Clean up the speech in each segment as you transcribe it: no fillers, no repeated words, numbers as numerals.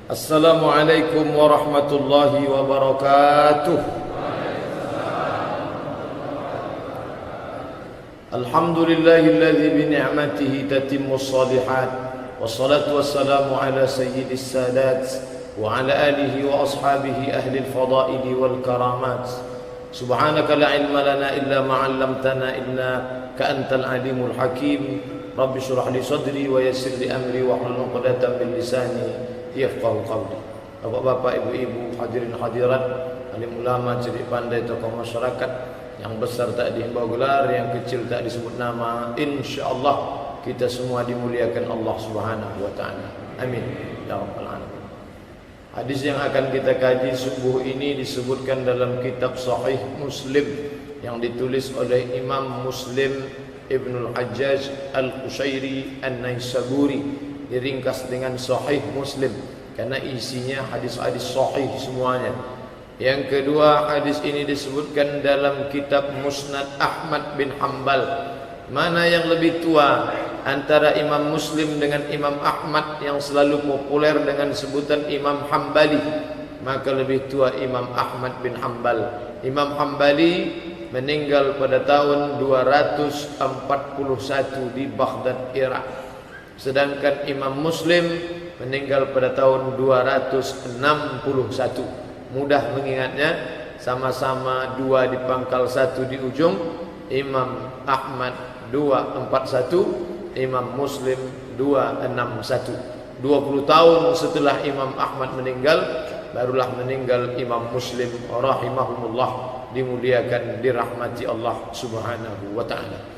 Assalamualaikum warahmatullahi wabarakatuh. Alhamdulillahilladzi bi ni'matihi tatimmus shalihat. Wassalatu wassalamu ala sayyidis sadat wa ala alihi wa ashabihi ahli al-fadaili wal karamat. Subhanaka la ilma lana illa ma 'allamtana innaka antal alimul hakim. Rabbi shrah li sadri wa yassir li amri wa hlul 'uqdatam min lisani yafqahu qawli. Bapak-bapak, ibu-ibu, hadirin hadirat, alim ulama, cerdik pandai, tokoh masyarakat, yang besar tak dihimbau gelar, yang kecil tak disebut nama, insyaallah kita semua dimuliakan Allah Subhanahu wa taala. Amin ya rabbal alamin. Hadis yang akan kita kaji subuh ini disebutkan dalam kitab Sahih Muslim yang ditulis oleh Imam Muslim Ibnul Hajjaj Al-Qushairi An-Naisaburi, diringkas dengan Sahih Muslim karena isinya hadis-hadis sahih semuanya. Yang kedua, hadis ini disebutkan dalam kitab Musnad Ahmad bin Hanbal. Mana yang lebih tua antara Imam Muslim dengan Imam Ahmad yang selalu populer dengan sebutan Imam Hambali? Maka lebih tua Imam Ahmad bin Hanbal. Imam Hambali meninggal pada tahun 241 di Baghdad, Irak. Sedangkan Imam Muslim meninggal pada tahun 261. Mudah mengingatnya, sama-sama dua di pangkal satu di ujung. Imam Ahmad 241, Imam Muslim 261. 20 tahun setelah Imam Ahmad meninggal, barulah meninggal Imam Muslim rahimahumullah, dimuliakan, dirahmati Allah Subhanahu wa taala.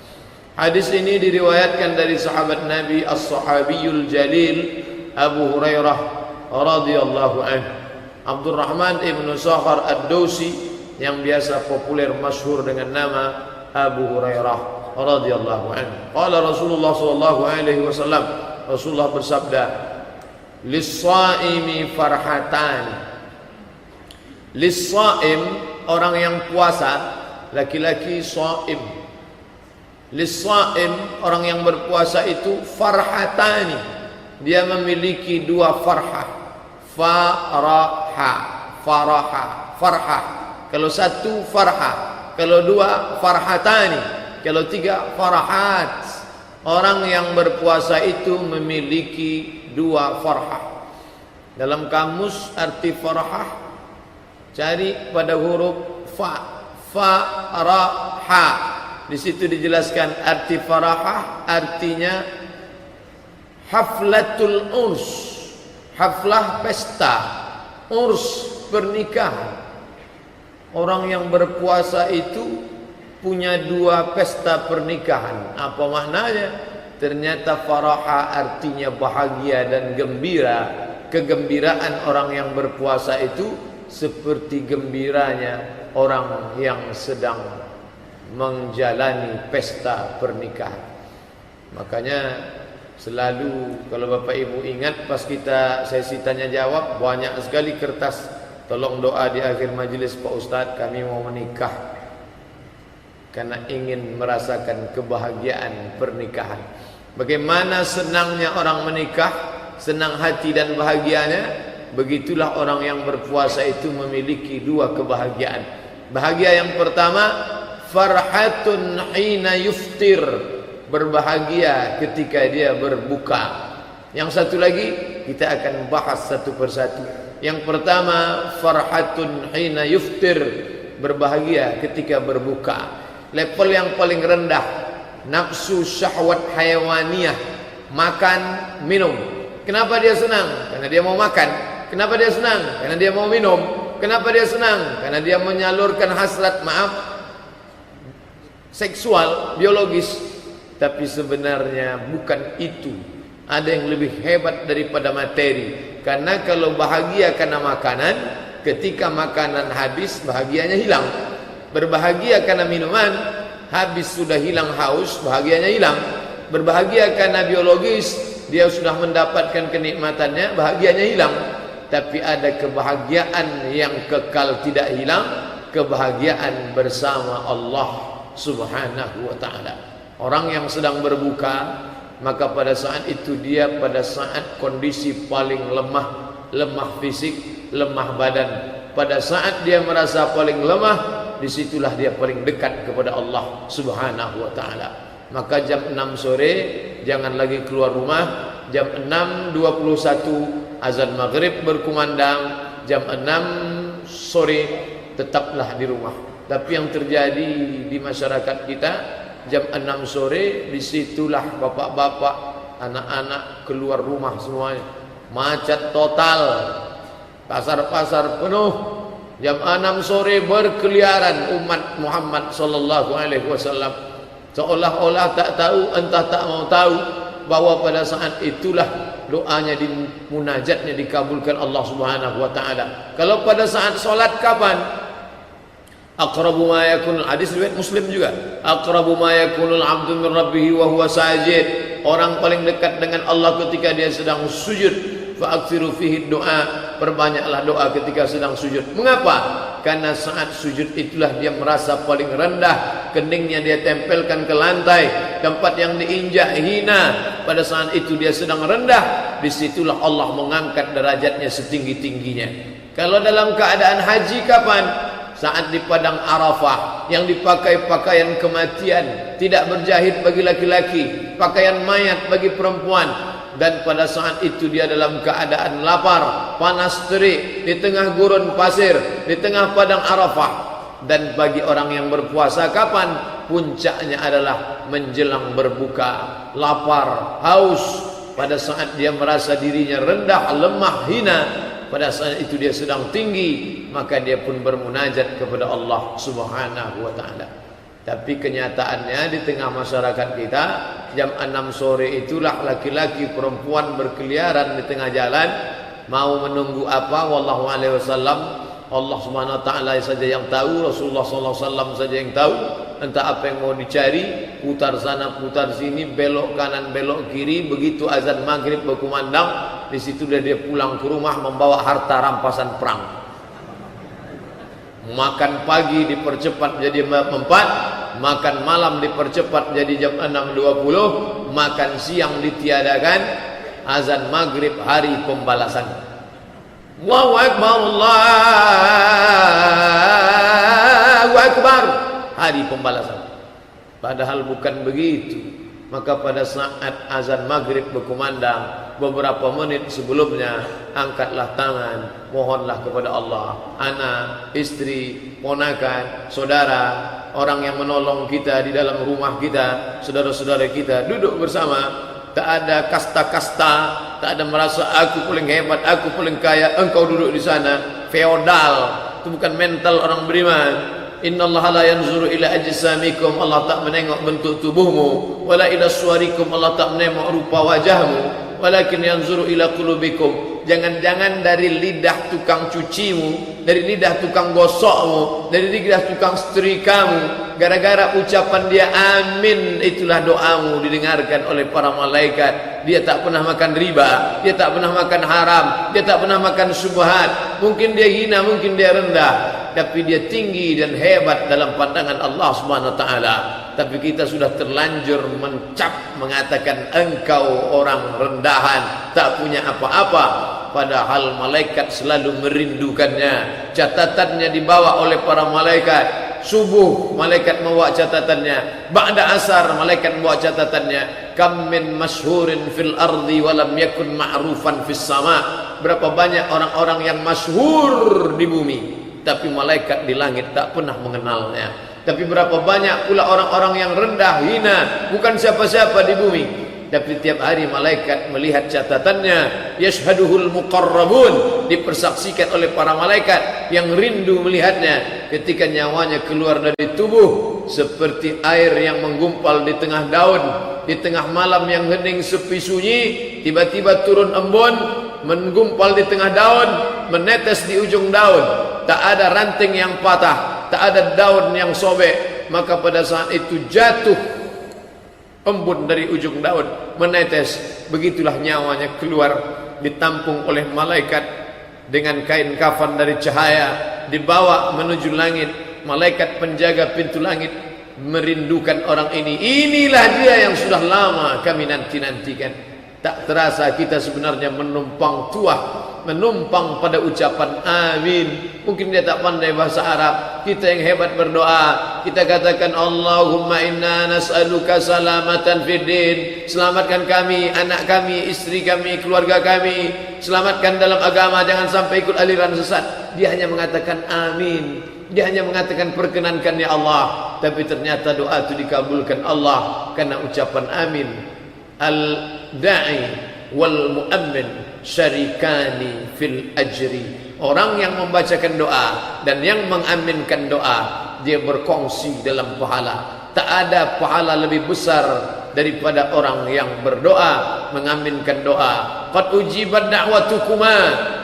Hadis ini diriwayatkan dari sahabat Nabi As-Sahabiyul Jalil Abu Hurairah radhiyallahu anhu, Abdurrahman ibn Sakhar Ad-Dawsi, yang biasa populer masyhur dengan nama Abu Hurairah radhiyallahu anhu. Qala Rasulullah sallallahu alaihi wasallam, Rasulullah bersabda, lis-shaimi farhatan. Lis-shaim, orang yang puasa, laki-laki shaim. Lis-shaim, orang yang berpuasa itu farhatani, dia memiliki dua farhah. Faraha, faraha, farhah. Kalau satu farhah, kalau dua farhatani, kalau tiga farahat. Orang yang berpuasa itu memiliki dua farhah. Dalam kamus arti farhah, cari pada huruf fa, faraha. Di situ dijelaskan arti farahah, artinya haflatul urs, haflah pesta, urs pernikahan. Orang yang berpuasa itu punya dua pesta pernikahan. Apa maknanya? Ternyata farahah artinya bahagia dan gembira. Kegembiraan orang yang berpuasa itu seperti gembiranya orang yang sedang menjalani pesta pernikahan. Makanya selalu kalau Bapak Ibu ingat, pas kita sesi tanya jawab, banyak sekali kertas tolong doa di akhir majelis, Pak Ustadz kami mau menikah karena ingin merasakan kebahagiaan pernikahan. Bagaimana senangnya orang menikah, senang hati dan bahagianya, begitulah orang yang berpuasa itu memiliki dua kebahagiaan. Bahagia yang pertama, farhatun hina yuftir, berbahagia ketika dia berbuka. Yang satu lagi kita akan bahas satu persatu. Yang pertama, farhatun hina yuftir, berbahagia ketika berbuka. Level yang paling rendah, nafsu syahwat hayawaniyah, makan, minum. Kenapa dia senang? Karena dia mau makan. Kenapa dia senang? Karena dia mau minum. Kenapa dia senang? Karena dia menyalurkan hasrat, seksual, biologis. Tapi sebenarnya bukan itu. Ada yang lebih hebat daripada materi. Karena kalau bahagia karena makanan, ketika makanan habis, bahagianya hilang. Berbahagia karena minuman, habis sudah hilang haus, bahagianya hilang. Berbahagia karena biologis, dia sudah mendapatkan kenikmatannya, bahagianya hilang. Tapi ada kebahagiaan yang kekal tidak hilang, kebahagiaan bersama Allah Subhanahu wa ta'ala. Orang yang sedang berbuka, maka pada saat itu dia pada saat kondisi paling lemah, lemah fisik, lemah badan. Pada saat dia merasa paling lemah, disitulah dia paling dekat kepada Allah Subhanahu wa ta'ala. Maka jam 6 sore jangan lagi keluar rumah. Jam 6.21 azan maghrib berkumandang. Jam 6 sore tetaplah di rumah. Tapi yang terjadi di masyarakat kita, jam 6 sore disitulah bapak-bapak, anak-anak keluar rumah semuanya. Macet total, pasar-pasar penuh. Jam 6 sore berkeliaran umat Muhammad sallallahu alaihi wasallam, seolah-olah tak tahu, entah tak mau tahu bahwa pada saat itulah doanya di munajatnya dikabulkan Allah Subhanahu wa taala. Kalau pada saat salat kapan? Aqrabu ma yakunul, hadis riwayat Muslim juga. Aqrabu ma yakunul 'abdu min rabbih wa huwa sajid. Orang paling dekat dengan Allah ketika dia sedang sujud. Fa'aksiru fihi doa, perbanyaklah doa ketika sedang sujud. Mengapa? Karena saat sujud itulah dia merasa paling rendah, keningnya dia tempelkan ke lantai, tempat yang diinjak hina. Pada saat itu dia sedang rendah, disitulah Allah mengangkat derajatnya setinggi-tingginya. Kalau dalam keadaan haji kapan? Saat di padang Arafah, yang dipakai pakaian kematian, tidak berjahit bagi laki-laki, pakaian mayat bagi perempuan. Dan pada saat itu dia dalam keadaan lapar, panas terik, di tengah gurun pasir, di tengah padang Arafah. Dan bagi orang yang berpuasa kapan? Puncaknya adalah menjelang berbuka, lapar, haus. Pada saat dia merasa dirinya rendah, lemah, hina, pada saat itu dia sedang tinggi, maka dia pun bermunajat kepada Allah Subhanahu wa ta'ala. Tapi kenyataannya di tengah masyarakat kita, jam 6 sore itulah laki-laki perempuan berkeliaran di tengah jalan. Mau menunggu apa? Wallahu alaihi wasallam, Allah Subhanahu wa ta'ala saja yang tahu, Rasulullah sallallahu alaihi wasallam saja yang tahu. Entah apa yang mau dicari, putar sana putar sini, belok kanan belok kiri. Begitu azan maghrib berkumandang, di situ dia pulang ke rumah membawa harta rampasan perang. Makan pagi dipercepat jadi jam 4, makan malam dipercepat jadi jam 6.20, makan siang ditiadakan, azan maghrib hari pembalasan. Allahu Akbar, Allahu Akbar, hari pembalasan. Padahal bukan begitu. Maka pada saat azan maghrib berkumandang, beberapa menit sebelumnya, angkatlah tangan, mohonlah kepada Allah. Anak, istri, ponakan, saudara, orang yang menolong kita di dalam rumah kita, saudara-saudara kita, duduk bersama. Tak ada kasta-kasta, tak ada merasa aku paling hebat, aku paling kaya, engkau duduk di sana. Feodal, itu bukan mental orang beriman. Innallaha la yanzuru ila ajsamikum, Allah tak menengok bentuk tubuhmu, wala ila suwarikum, Allah tak menengok rupa wajahmu, walakin yanzuru ila qulubikum. Jangan-jangan dari lidah tukang cucimu, dari lidah tukang gosokmu, dari lidah tukang setrikamu, gara-gara ucapan dia amin, itulah doamu didengarkan oleh para malaikat. Dia tak pernah makan riba, dia tak pernah makan haram, dia tak pernah makan syubhat. Mungkin dia hina, mungkin dia rendah, tapi dia tinggi dan hebat dalam pandangan Allah Subhanahu wa taala. Tapi kita sudah terlanjur mencap, mengatakan engkau orang rendahan, tak punya apa-apa. Padahal malaikat selalu merindukannya. Catatannya dibawa oleh para malaikat. Subuh malaikat membawa catatannya, ba'da asar malaikat membawa catatannya. Kam min masyhurin fil ardi walam yakun ma'rufan fis sama. Berapa banyak orang-orang yang masyhur di bumi, tapi malaikat di langit tak pernah mengenalnya. Tapi berapa banyak pula orang-orang yang rendah, hina, bukan siapa-siapa di bumi, tapi tiap hari malaikat melihat catatannya. Yashhaduhul muqarrabun, dipersaksikan oleh para malaikat yang rindu melihatnya. Ketika nyawanya keluar dari tubuh, seperti air yang menggumpal di tengah daun, di tengah malam yang hening sepi sunyi, tiba-tiba turun embun, menggumpal di tengah daun, menetes di ujung daun. Tak ada ranting yang patah, tak ada daun yang sobek. Maka pada saat itu jatuh embun dari ujung daun, menetes. Begitulah nyawanya keluar, ditampung oleh malaikat dengan kain kafan dari cahaya, dibawa menuju langit. Malaikat penjaga pintu langit merindukan orang ini. Inilah dia yang sudah lama kami nanti-nantikan. Tak terasa kita sebenarnya menumpang tuah, menumpang pada ucapan amin. Mungkin dia tak pandai bahasa Arab, kita yang hebat berdoa, kita katakan Allahumma inna nas'aluka salamatan fid din, selamatkan kami, anak kami, istri kami, keluarga kami, selamatkan dalam agama, jangan sampai ikut aliran sesat. Dia hanya mengatakan amin, dia hanya mengatakan perkenankan ya Allah, tapi ternyata doa itu dikabulkan Allah karena ucapan amin. Al-da'i wal mu'ammin syarikani fil ajri. Orang yang membacakan doa dan yang mengaminkan doa, dia berkongsi dalam pahala. Tak ada pahala lebih besar daripada orang yang berdoa, mengaminkan doa. Qad ujibat da'watukuma,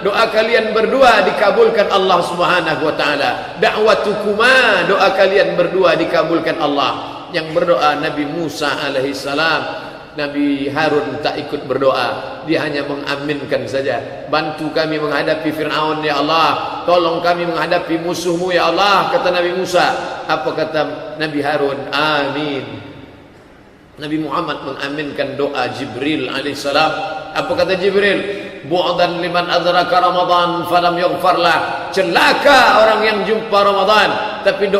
doa kalian berdua dikabulkan Allah Subhanahu wa taala. Da'watukuma, doa kalian berdua dikabulkan Allah. Yang berdoa Nabi Musa alaihi salam, Nabi Harun tak ikut berdoa, dia hanya mengaminkan saja. Bantu kami menghadapi Fir'aun ya Allah, tolong kami menghadapi musuhmu ya Allah, kata Nabi Musa. Apa kata Nabi Harun? Amin. Nabi Muhammad mengaminkan doa Jibril alaihissalam. Apa kata Jibril? Bu'dan liman adraka Ramadan falam yughfarlah. Celaka orang yang jumpa Ramadan tapi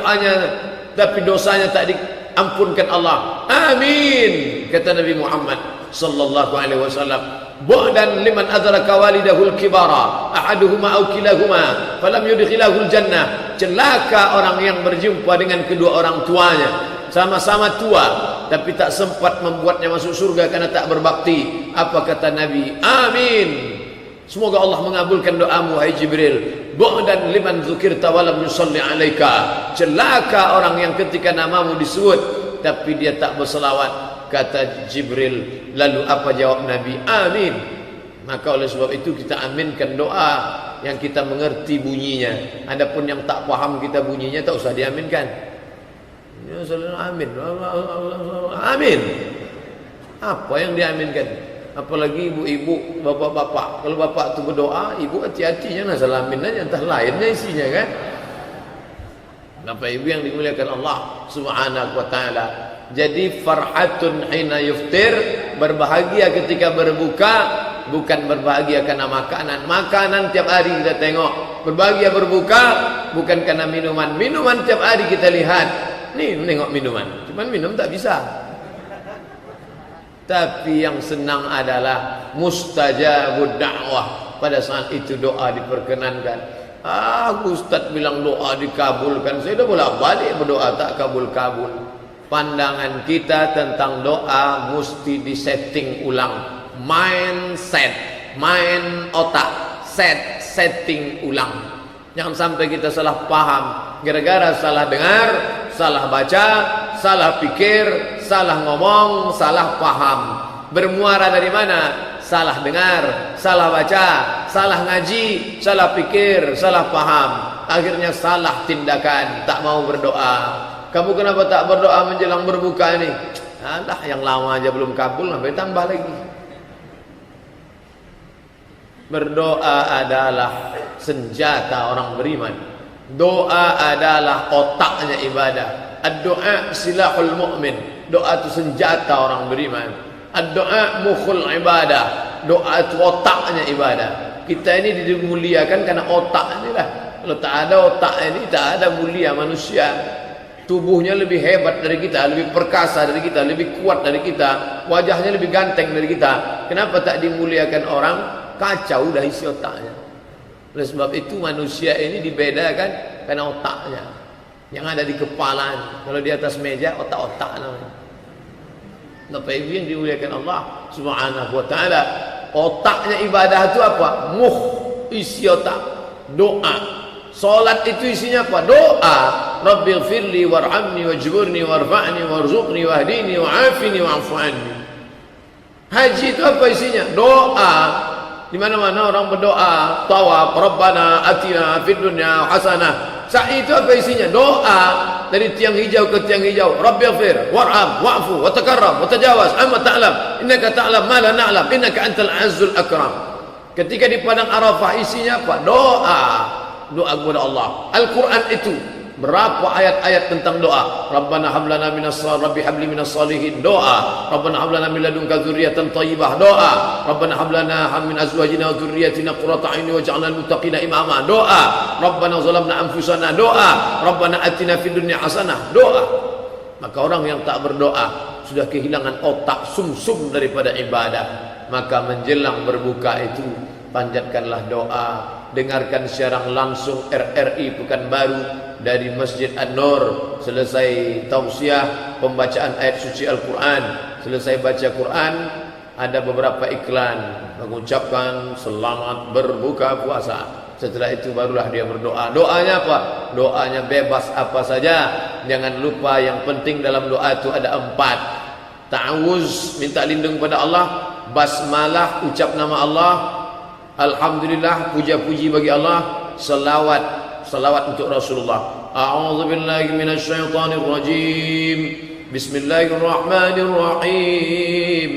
dosanya tak diampunkan Allah. Amin, kata Nabi Muhammad sallallahu alaihi wasallam. Bu'dan liman adraka walidahul kibara ahaduhuma aw kilahuma falam yudkhilahul jannah. Celaka orang yang berjumpa dengan kedua orang tuanya, sama-sama tua tapi tak sempat membuatnya masuk surga karena tak berbakti. Apa kata Nabi? Amin. Semoga Allah mengabulkan doamu hai Jibril. Bu'dan liman dzukirta wa lam yusalli alaika. Celaka orang yang ketika namamu disebut tapi dia tak berselawat. Kata Jibril. Lalu apa jawab Nabi? Amin. Maka oleh sebab itu kita aminkan doa yang kita mengerti bunyinya. Adapun yang tak paham kita bunyinya, tak usah diaminkan. Ya amin. Amin. Apa yang diaminkan? Apalagi ibu-ibu, bapak-bapak. Kalau bapak tu berdoa, ibu hati-hati, jangan asal amin aja, entah lainnya isinya kan. Bapak ibu yang dimuliakan Allah Subhanahu wa taala. Jadi farhatun hina yuftir, berbahagia ketika berbuka, bukan berbahagia karena makanan. Makanan tiap hari kita tengok. Berbahagia berbuka bukan karena minuman. Minuman tiap hari kita lihat. Nih menengok minuman, cuman minum tak bisa. Tapi yang senang adalah mustajabud da'wah. Pada saat itu doa diperkenankan. Ustaz bilang doa dikabulkan. Saya dah bolak-balik berdoa tak kabul-kabul. Pandangan kita tentang doa mesti disetting ulang. Mindset, main otak, setting ulang. Jangan sampai kita salah paham gara-gara salah dengar, salah baca, salah pikir, salah ngomong, salah paham. Bermuara dari mana? Salah dengar, salah baca, salah ngaji, salah pikir, salah paham. Akhirnya salah tindakan, tak mau berdoa. Kamu kenapa tak berdoa menjelang berbuka ini? Alah, yang lama aja belum kabul, sampai tambah lagi. Berdoa adalah senjata orang beriman. Doa adalah otaknya ibadah. Ad-doa silahul mu'min. Doa itu senjata orang beriman. Ad-doa mukhul ibadah. Doa itu otaknya ibadah. Kita ini dimuliakan karena otak ini lah. Kalau tak ada otak ini, tak ada mulia manusia. Tubuhnya lebih hebat dari kita, lebih perkasa dari kita, lebih kuat dari kita, wajahnya lebih ganteng dari kita. Kenapa tak dimuliakan orang? Kacau dah isi otaknya. Oleh sebab itu manusia ini dibedakan karena otaknya. Yang ada di kepala. Kalau di atas meja, otak-otak namanya. Bapak Ibu yang dimuliakan Allah Subhanahu wa taala. Otaknya ibadah itu apa? Isi otak. Doa. Salat itu isinya apa? Doa. Rabbighfirli warhamni wajburni warfa'ni warzuqni wahdini wa'afini wa'fu anni. Haji itu apa isinya? Doa. Di mana-mana orang berdoa, tawaf, Rabbana atina fid dunya hasanah. Sa'i itu apa isinya? Doa. Dari tiang hijau ke tiang hijau. Rabbighfir warham wa'fu wa takarram wa tajawaz amma ta'lam innaka ta'lam ma la na'lam innaka antal azzul akram. Ketika di padang Arafah isinya apa? Doa. Doa kepada Allah. Al-Quran itu Berapa ayat-ayat tentang doa? Rabbana hab lana minas rabbi habli minas salihin, doa. Rabbana hab lana min ladunka dzurriyyatan thayyibah, doa. Rabbana hab lana min azwajina wa dzurriyyatina qurrata a'yun waj'alna lil muttaqina imama, doa. Rabbana zalamna anfusana, doa. Rabbana atina fid dunya hasanah, doa. Maka orang yang tak berdoa sudah kehilangan otak sumsum daripada ibadah. Maka menjelang berbuka itu panjatkanlah doa. Dengarkan siaran langsung RRI Pekanbaru dari Masjid An-Nur. Selesai tausiah pembacaan ayat suci Al-Quran, selesai baca Quran, ada beberapa iklan mengucapkan selamat berbuka puasa. Setelah itu barulah dia berdoa. Doanya apa? Doanya bebas apa saja. Jangan lupa yang penting dalam doa itu ada 4. Ta'awuz, minta lindung pada Allah. Basmalah, ucap nama Allah. Alhamdulillah, puja-puji bagi Allah. Salawat untuk Rasulullah. A'udzubillahi minasyaitonir rajim. Bismillahirrahmanirrahim.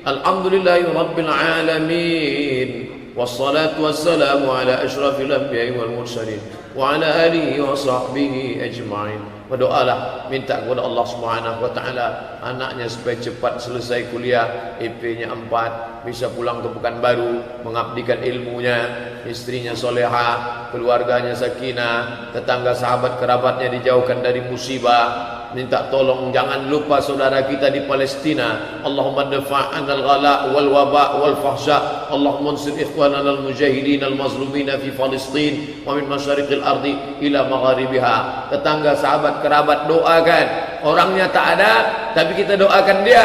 Alhamdulillahi rabbil alamin. Wassalatu wassalamu ala asyrafil anbiya'i wal mursalin wa ala alihi wa sahbihi ajma'in. Berdoalah, minta kepada Allah Subhanahu wa taala anaknya supaya cepat selesai kuliah, IP-nya 4, bisa pulang ke Pekanbaru mengabdikan ilmunya, istrinya solehah, keluarganya sakinah, tetangga sahabat kerabatnya dijauhkan dari musibah. Minta tolong jangan lupa saudara kita di Palestina. Allahumma dafa'an al-ghala wal waba wal fahsya. Allahumma ansur ikhwanana al-mujahidin al-mazlumin fi Palestin wa min masyariqil ardi ila magharibiha. Tetangga sahabat kerabat doakan. Orangnya tak ada tapi kita doakan dia,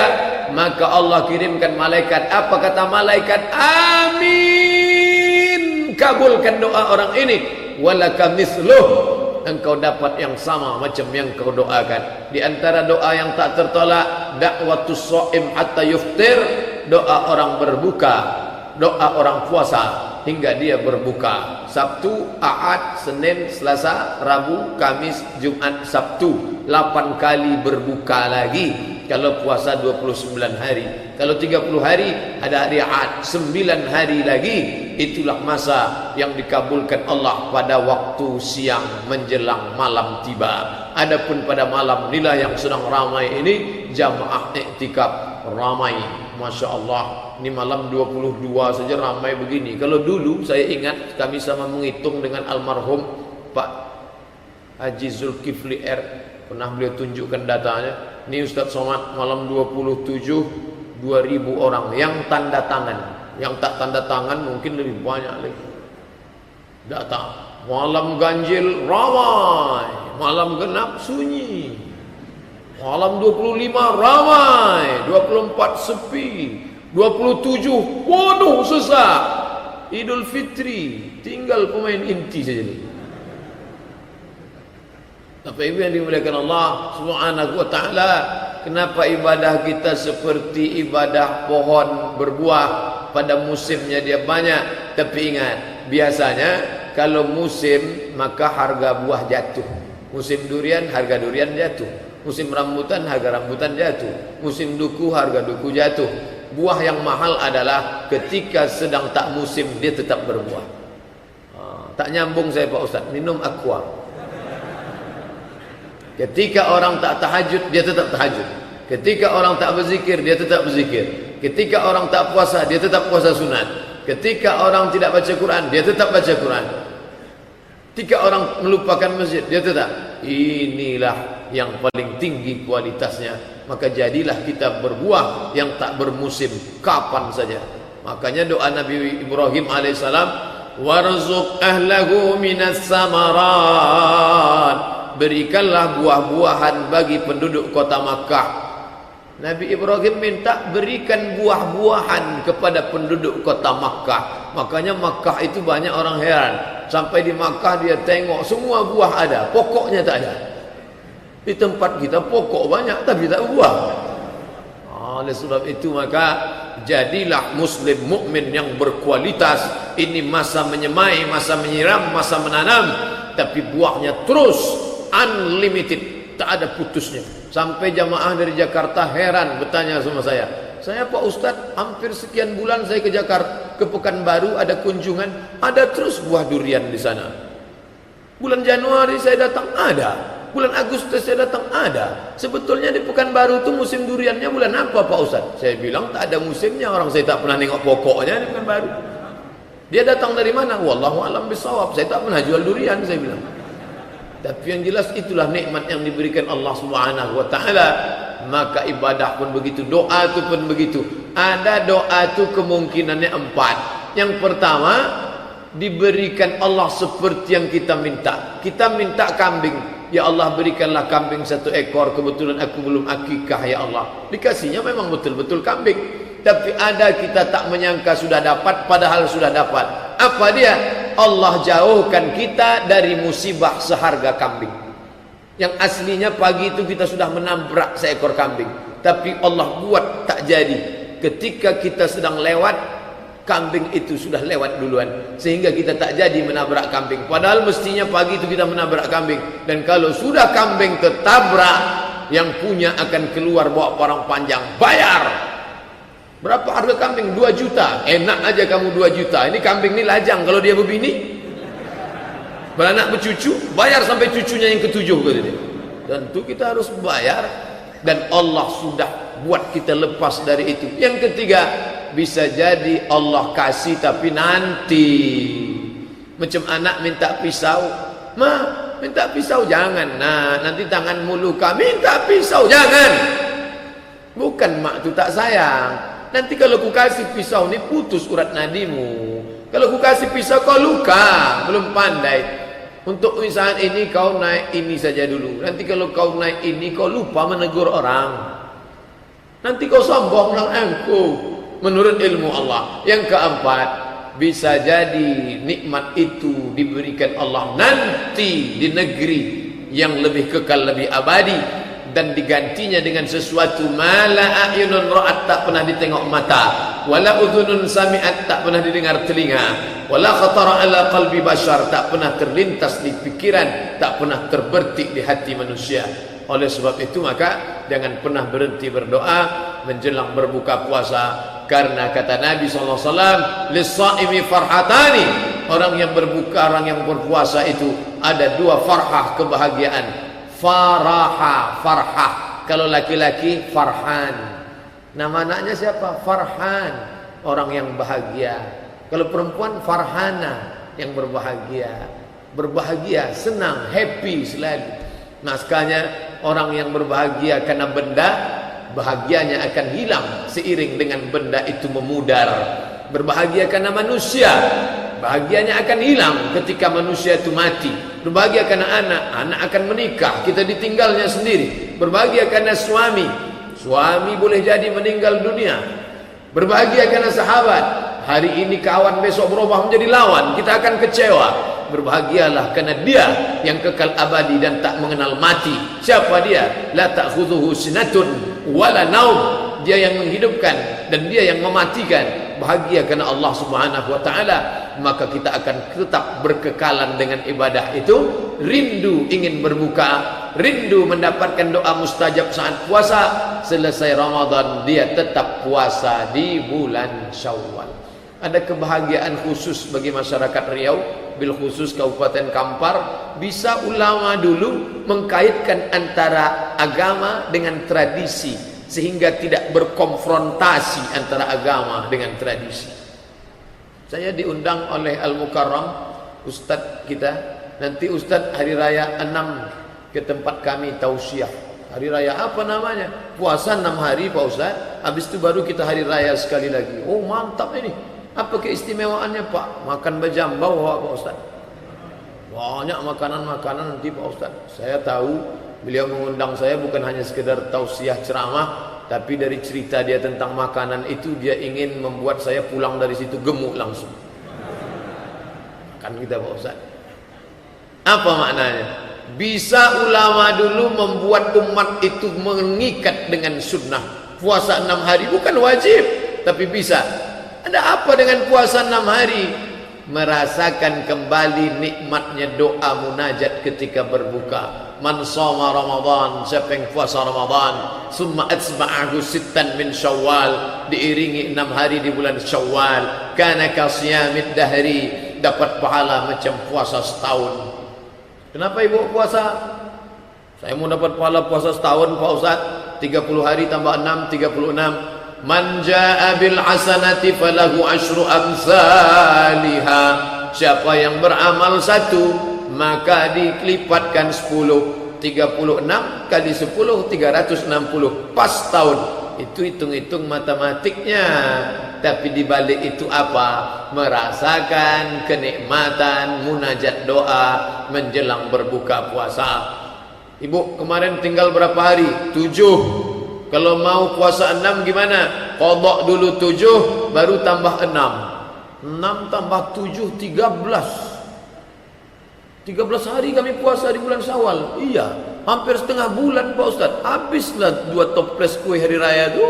maka Allah kirimkan malaikat. Apa kata malaikat? Amin. Kabulkan doa orang ini. Walaka misluh. Engkau dapat yang sama macam yang kau doakan. Di antara doa yang tak tertolak, da'watus shaim hatta yuftir, doa orang berbuka, doa orang puasa hingga dia berbuka. Sabtu, Ahad, Senin, Selasa, Rabu, Kamis, Jumat, Sabtu. 8 kali berbuka lagi. Kalau puasa 29 hari, kalau 30 hari ada hari Ahad, 9 hari lagi. Itulah masa yang dikabulkan Allah pada waktu siang menjelang malam tiba. Adapun pada malam inilah yang sedang ramai ini, jamaah iktikaf ramai. Masya Allah, ini malam 22 saja ramai begini. Kalau dulu saya ingat kami sama menghitung dengan almarhum Pak Haji Zulkifli R, pernah beliau tunjukkan datanya. Ini Ustadz Somad, malam 27 2000 orang yang tanda tangan. Yang tak tanda tangan mungkin lebih banyak lagi datang. Malam ganjil ramai, malam genap sunyi, malam 25 ramai, 24 sepi, 27 penuh sesak. Idul Fitri tinggal pemain inti saja nih. Bapak Ibu yang dimuliakan Allah Subhanahu wa taala, kenapa ibadah kita seperti ibadah pohon berbuah? Pada musimnya dia banyak, tapi ingat, biasanya kalau musim maka harga buah jatuh. Musim durian harga durian jatuh, musim rambutan harga rambutan jatuh, musim duku harga duku jatuh. Buah yang mahal adalah ketika sedang tak musim dia tetap berbuah. Tak nyambung saya Pak Ustaz, minum aqua. Ketika orang tak tahajud dia tetap tahajud, ketika orang tak berzikir dia tetap berzikir, ketika orang tak puasa dia tetap puasa sunat, ketika orang tidak baca Quran dia tetap baca Quran, ketika orang melupakan masjid dia tetap. Inilah yang paling tinggi kualitasnya. Maka jadilah kita berbuah yang tak bermusim, kapan saja. Makanya doa Nabi Ibrahim alaihissalam, warzuq ahlahu minas samarat, berikanlah buah-buahan bagi penduduk kota Makkah. Nabi Ibrahim minta berikan buah-buahan kepada penduduk kota Makkah. Makanya Makkah itu banyak orang heran. Sampai di Makkah dia tengok semua buah ada, pokoknya tak ada. Di tempat kita pokok banyak tapi tak buah. Oleh sebab itu maka jadilah muslim mukmin yang berkualitas. Ini masa menyemai, masa menyiram, masa menanam, tapi buahnya terus unlimited. Tak ada putusnya. Sampai jamaah dari Jakarta heran bertanya sama saya Pak Ustadz, hampir sekian bulan saya ke Jakarta, ke Pekanbaru ada kunjungan, ada terus buah durian di sana. Bulan Januari saya datang ada, bulan Agustus saya datang ada. Sebetulnya di Pekanbaru itu musim duriannya bulan apa Pak Ustaz? Saya bilang tak ada musimnya, orang saya tak pernah nengok pokoknya di Pekanbaru. Dia datang dari mana? Wallahu alam bisawab. Saya tak pernah jual durian, saya bilang. Tapi yang jelas itulah nikmat yang diberikan Allah Subhanahu wa taala. Maka ibadah pun begitu, doa itu pun begitu. Ada doa itu kemungkinannya 4. Yang pertama, diberikan Allah seperti yang kita minta. Kita minta kambing, ya Allah berikanlah kambing 1 ekor. Kebetulan aku belum akikah ya Allah. Dikasihnya memang betul-betul kambing. Tapi ada kita tak menyangka sudah dapat, padahal sudah dapat. Apa dia? Allah jauhkan kita dari musibah seharga kambing. Yang aslinya pagi itu kita sudah menabrak seekor kambing, tapi Allah buat tak jadi. Ketika kita sedang lewat, kambing itu sudah lewat duluan, sehingga kita tak jadi menabrak kambing. Padahal mestinya pagi itu kita menabrak kambing. Dan kalau sudah kambing tertabrak, yang punya akan keluar bawa parang panjang, bayar. Berapa harga kambing? 2 juta. Enak aja kamu 2 juta. Ini kambing ini lajang kalau dia berbini. Beranak bercucu, bayar sampai cucunya yang ke-7 kata dia. Tentu kita harus bayar. Dan Allah sudah buat kita lepas dari itu. Yang ketiga, bisa jadi Allah kasih tapi nanti. Macam anak minta pisau, ma minta pisau, jangan. Nah, nanti tanganmu luka, minta pisau, jangan. Bukan mak tu tak sayang. Nanti kalau ku kasih pisau ni putus urat nadimu. Kalau ku kasih pisau kau luka, belum pandai. Untuk usaha ini kau naik ini saja dulu. Nanti kalau kau naik ini kau lupa menegur orang. Nanti kau sombong dengan aku. Menurut ilmu Allah. Yang keempat, bisa jadi nikmat itu diberikan Allah nanti di negeri yang lebih kekal, lebih abadi, dan digantinya dengan sesuatu mala a'yunun ra'at, tak pernah ditengok mata, wala udhunun sami'at, tak pernah didengar telinga, wala khatara ala qalbi bashar, tak pernah terlintas di pikiran, tak pernah terbertik di hati manusia. Oleh sebab itu maka jangan pernah berhenti berdoa menjelang berbuka puasa, karena kata Nabi SAW, lis-shaimi farhatani, orang yang berbuka, orang yang berpuasa itu ada 2 farhah, kebahagiaan. Faraha, farhah. Kalau laki-laki Farhan. Nama anaknya siapa? Farhan, orang yang bahagia. Kalau perempuan Farhana, yang berbahagia. Berbahagia, senang, happy selalu. Naskahnya orang yang berbahagia karena benda, bahagianya akan hilang seiring dengan benda itu memudar. Berbahagia karena manusia, bahagianya akan hilang ketika manusia itu mati. Berbahagia karena anak, anak akan menikah, kita ditinggalnya sendiri. Berbahagia karena suami, suami boleh jadi meninggal dunia. Berbahagia karena sahabat, hari ini kawan, besok berubah menjadi lawan, kita akan kecewa. Berbahagialah karena dia yang kekal abadi dan tak mengenal mati. Siapa dia? La ta'khudhuhu sinatun wala naum. Dia yang menghidupkan dan dia yang mematikan. Bahagia karena Allah Subhanahu wa taala, maka kita akan tetap berkekalan dengan ibadah itu. Rindu ingin berbuka, rindu mendapatkan doa mustajab saat puasa. Selesai Ramadan dia tetap puasa di bulan Syawal. Ada kebahagiaan khusus bagi masyarakat Riau, bil khusus Kabupaten Kampar. Bisa ulama dulu mengkaitkan antara agama dengan tradisi, sehingga tidak berkonfrontasi antara agama dengan tradisi. Saya diundang oleh Al-Mukarram, Ustadz kita. Nanti Ustadz hari raya 6 ke tempat kami tausiah. Hari raya apa namanya? Puasa 6 hari Pak Ustadz. Habis itu baru kita hari raya sekali lagi. Oh mantap ini. Apa keistimewaannya Pak? Makan bajambau Pak Ustadz. Banyak makanan-makanan nanti Pak Ustadz. Saya tahu beliau mengundang saya bukan hanya sekedar tausiah ceramah, tapi dari cerita dia tentang makanan itu dia ingin membuat saya pulang dari situ gemuk langsung. Kan kita Pak Ustaz. Apa maknanya? Bisa ulama dulu membuat umat itu mengikat dengan sunnah. Puasa 6 hari bukan wajib, tapi bisa. Ada apa dengan puasa 6 hari? Merasakan kembali nikmatnya doa munajat ketika berbuka. Man shoma Ramadan, siapa yang puasa Ramadan, summa atsba'ahu sittan min Syawal, diiringi 6 hari di bulan Syawal, kana ka siyamid dahri, dapat pahala macam puasa setahun. Kenapa ibu puasa? Saya mau dapat pahala puasa setahun Pak Ustaz. 30 hari tambah 6, 36. Man jaa bil hasanati falahu asyru amsalha. Siapa yang beramal satu, maka dikelipatkan 10. 36 kali 10 360, pas tahun. Itu hitung-hitung matematiknya. Tapi di balik itu apa? Merasakan kenikmatan munajat doa menjelang berbuka puasa. Ibu kemarin tinggal berapa hari? 7. Kalau mau puasa 6 gimana? Qadha dulu 7, baru tambah 6. 6 tambah 7, 13. 13 hari kami puasa di bulan Syawal. Iya, hampir setengah bulan Pak Ustaz. Habislah 2 toples kue hari raya itu.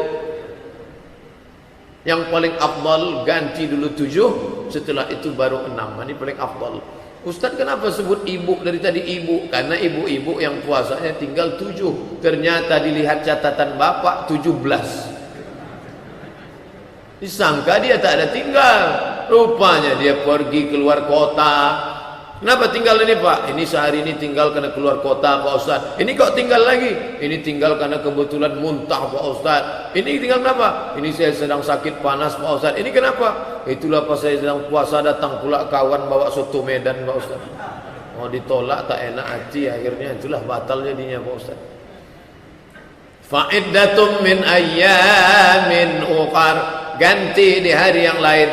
Yang paling afdal ganti dulu 7, setelah itu baru 6. Ini paling afdal. Ustaz kenapa sebut ibu dari tadi ibu? Karena ibu-ibu yang puasanya tinggal 7. Ternyata dilihat catatan bapak 17. Disangka dia tak ada tinggal. Rupanya dia pergi keluar kota. Kenapa tinggal ini Pak? Ini sehari ini tinggal karena keluar kota Pak Ustaz. Ini kok tinggal lagi? Ini tinggal karena kebetulan muntah Pak Ustaz. Ini tinggal kenapa? Ini saya sedang sakit panas Pak Ustaz. Ini kenapa? Itulah pas saya sedang puasa datang pula kawan bawa soto Medan Pak Ustaz. Mau ditolak tak enak hati, akhirnya itulah batal jadinya Pak Ustaz. Fa'iddatum min ayyamin ukhar, ganti di hari yang lain.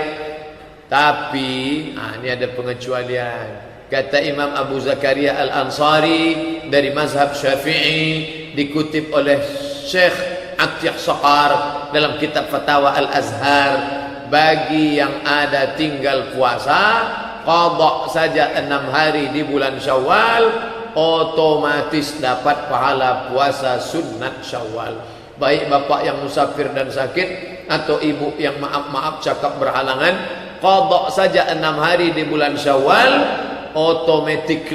Tapi ini ada pengecualian. Kata Imam Abu Zakaria Al-Ansari dari mazhab Syafi'i, dikutip oleh Syekh Atiyah Saqar dalam kitab Fatawa Al-Azhar, bagi yang ada tinggal puasa qadha saja 6 hari di bulan Syawal, otomatis dapat pahala puasa sunat Syawal. Baik bapak yang musafir dan sakit atau ibu yang maaf cakap berhalangan, qadha saja 6 hari di bulan Syawal, otomatis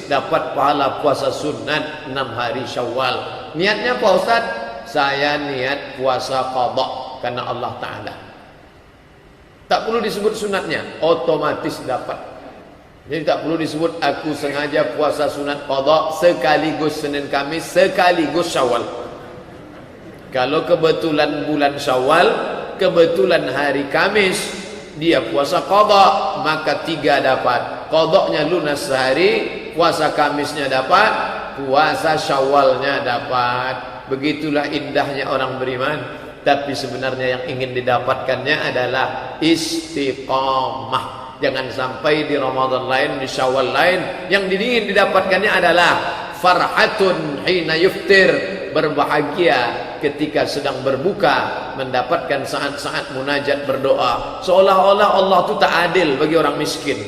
dapat pahala puasa sunat 6 hari Syawal. Niatnya Pak Ustaz, saya niat puasa qadha karena Allah Ta'ala. Tak perlu disebut sunatnya, otomatis dapat. Jadi tak perlu disebut aku sengaja puasa sunat qadha sekaligus Senin Kamis sekaligus Syawal. Kalau kebetulan bulan Syawal, kebetulan hari Kamis, dia puasa qadha, maka 3 dapat. Qadhanya lunas sehari, puasa Kamisnya dapat, puasa Syawalnya dapat. Begitulah indahnya orang beriman. Tapi sebenarnya yang ingin didapatkannya adalah istiqamah. Jangan sampai di Ramadan lain, di Syawal lain, yang ingin didapatkannya adalah farhatun hina yuftir, berbahagia ketika sedang berbuka, mendapatkan saat-saat munajat berdoa. Seolah-olah Allah itu tak adil bagi orang miskin.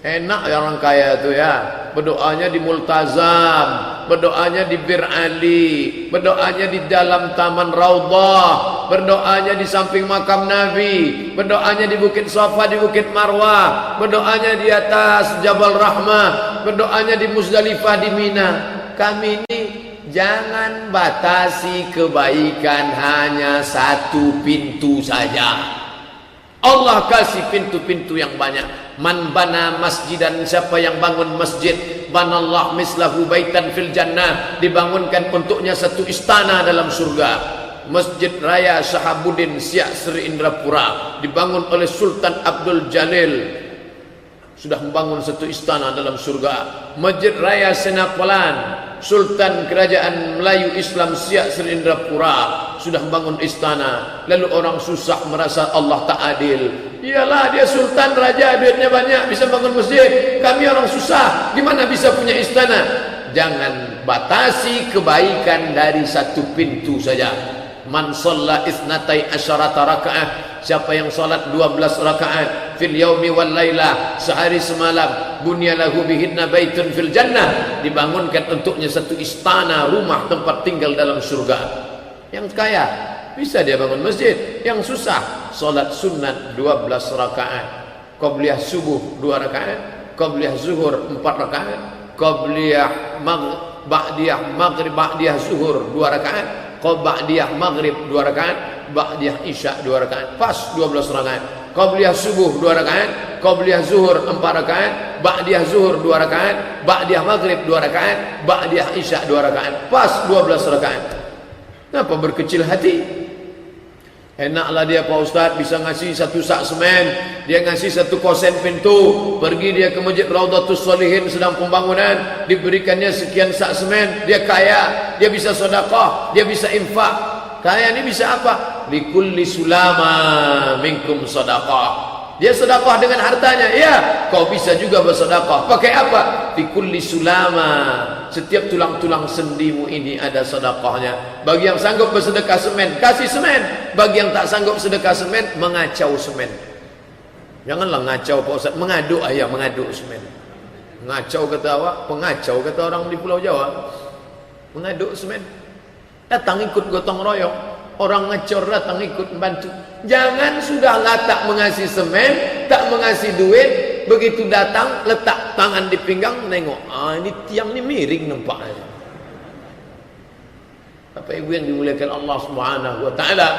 Enak ya orang kaya itu ya, berdoanya di multazam, berdoanya di Bir Ali, berdoanya di dalam taman Raudhah, berdoanya di samping makam Nabi, berdoanya di Bukit Safa, di Bukit Marwah, berdoanya di atas Jabal Rahmah, berdoanya di Muzdalifah, di Mina. Kami ini jangan batasi kebaikan hanya satu pintu saja. Allah kasih pintu-pintu yang banyak. Man bana masjidan, siapa yang bangun masjid, banallah mislahu baitan fil jannah, dibangunkan untuknya satu istana dalam surga. Masjid Raya Shahabuddin Siak Sri Indrapura dibangun oleh Sultan Abdul Jalil, sudah membangun satu istana dalam surga. Masjid Raya Senakolan, Sultan Kerajaan Melayu Islam Siak Sri Indrapura, sudah membangun istana. Lalu orang susah merasa Allah tak adil. Iyalah, dia sultan raja, duitnya banyak, bisa bangun masjid. Kami orang susah, gimana bisa punya istana? Jangan batasi kebaikan dari satu pintu saja. Man shalla isnatai asyarata rakaat, siapa yang salat 12 rakaat fil yaumi wal laila, sehari semalam, bunyalahu bihinna baitun fil jannah, dibangunkan untuknya satu istana, rumah tempat tinggal dalam surga. Yang kaya bisa dia bangun masjid, yang susah salat sunat 12 rakaat, qabliyah subuh 2 rakaat, qabliyah zuhur 4 rakaat, qabliyah ba'diyah maghrib, ba'diyah zuhur 2 rakaat, ba'diyah maghrib 2 rakaat, ba'diyah isya 2 rakaat, pas 12 rakaat. Qabliyah subuh 2 rakaat, qabliyah zuhur 4 rakaat, ba'diyah zuhur 2 rakaat, ba'diyah maghrib 2 rakaat, ba'diyah isya 2 rakaat. Pas 12 rakaat. Kenapa berkecil hati? Enaklah dia Pak Ustaz bisa ngasih 1 sak semen, dia ngasih 1 kosen pintu, pergi dia ke Masjid Raudhatus Shalihin sedang pembangunan, diberikannya sekian sak semen, dia kaya, dia bisa sedekah, dia bisa infak. Kaya ini bisa apa? Likulli sulama minkum sedekah. Dia sedekah dengan hartanya. Ya, kau bisa juga bersedekah. Pakai apa? Likulli sulama. Setiap tulang-tulang sendimu ini ada sedekahnya. Bagi yang sanggup bersedekah semen, kasih semen. Bagi yang tak sanggup sedekah semen, mengacau semen. Janganlah ngacau Pak Ustaz, mengaduk ayam, mengaduk semen. Ngacau kata awak, pengacau kata orang di Pulau Jawa. Mengaduk semen. Datang ikut gotong royong. Orang ngecor datang ikut membantu. Jangan sudahlah tak mengasih semen, tak mengasih duit, begitu datang letak tangan di pinggang, nengok, ini tiang ni miring nampaknya. Bapak Ibu yang dimuliakan Allah Subhanahu wa taala,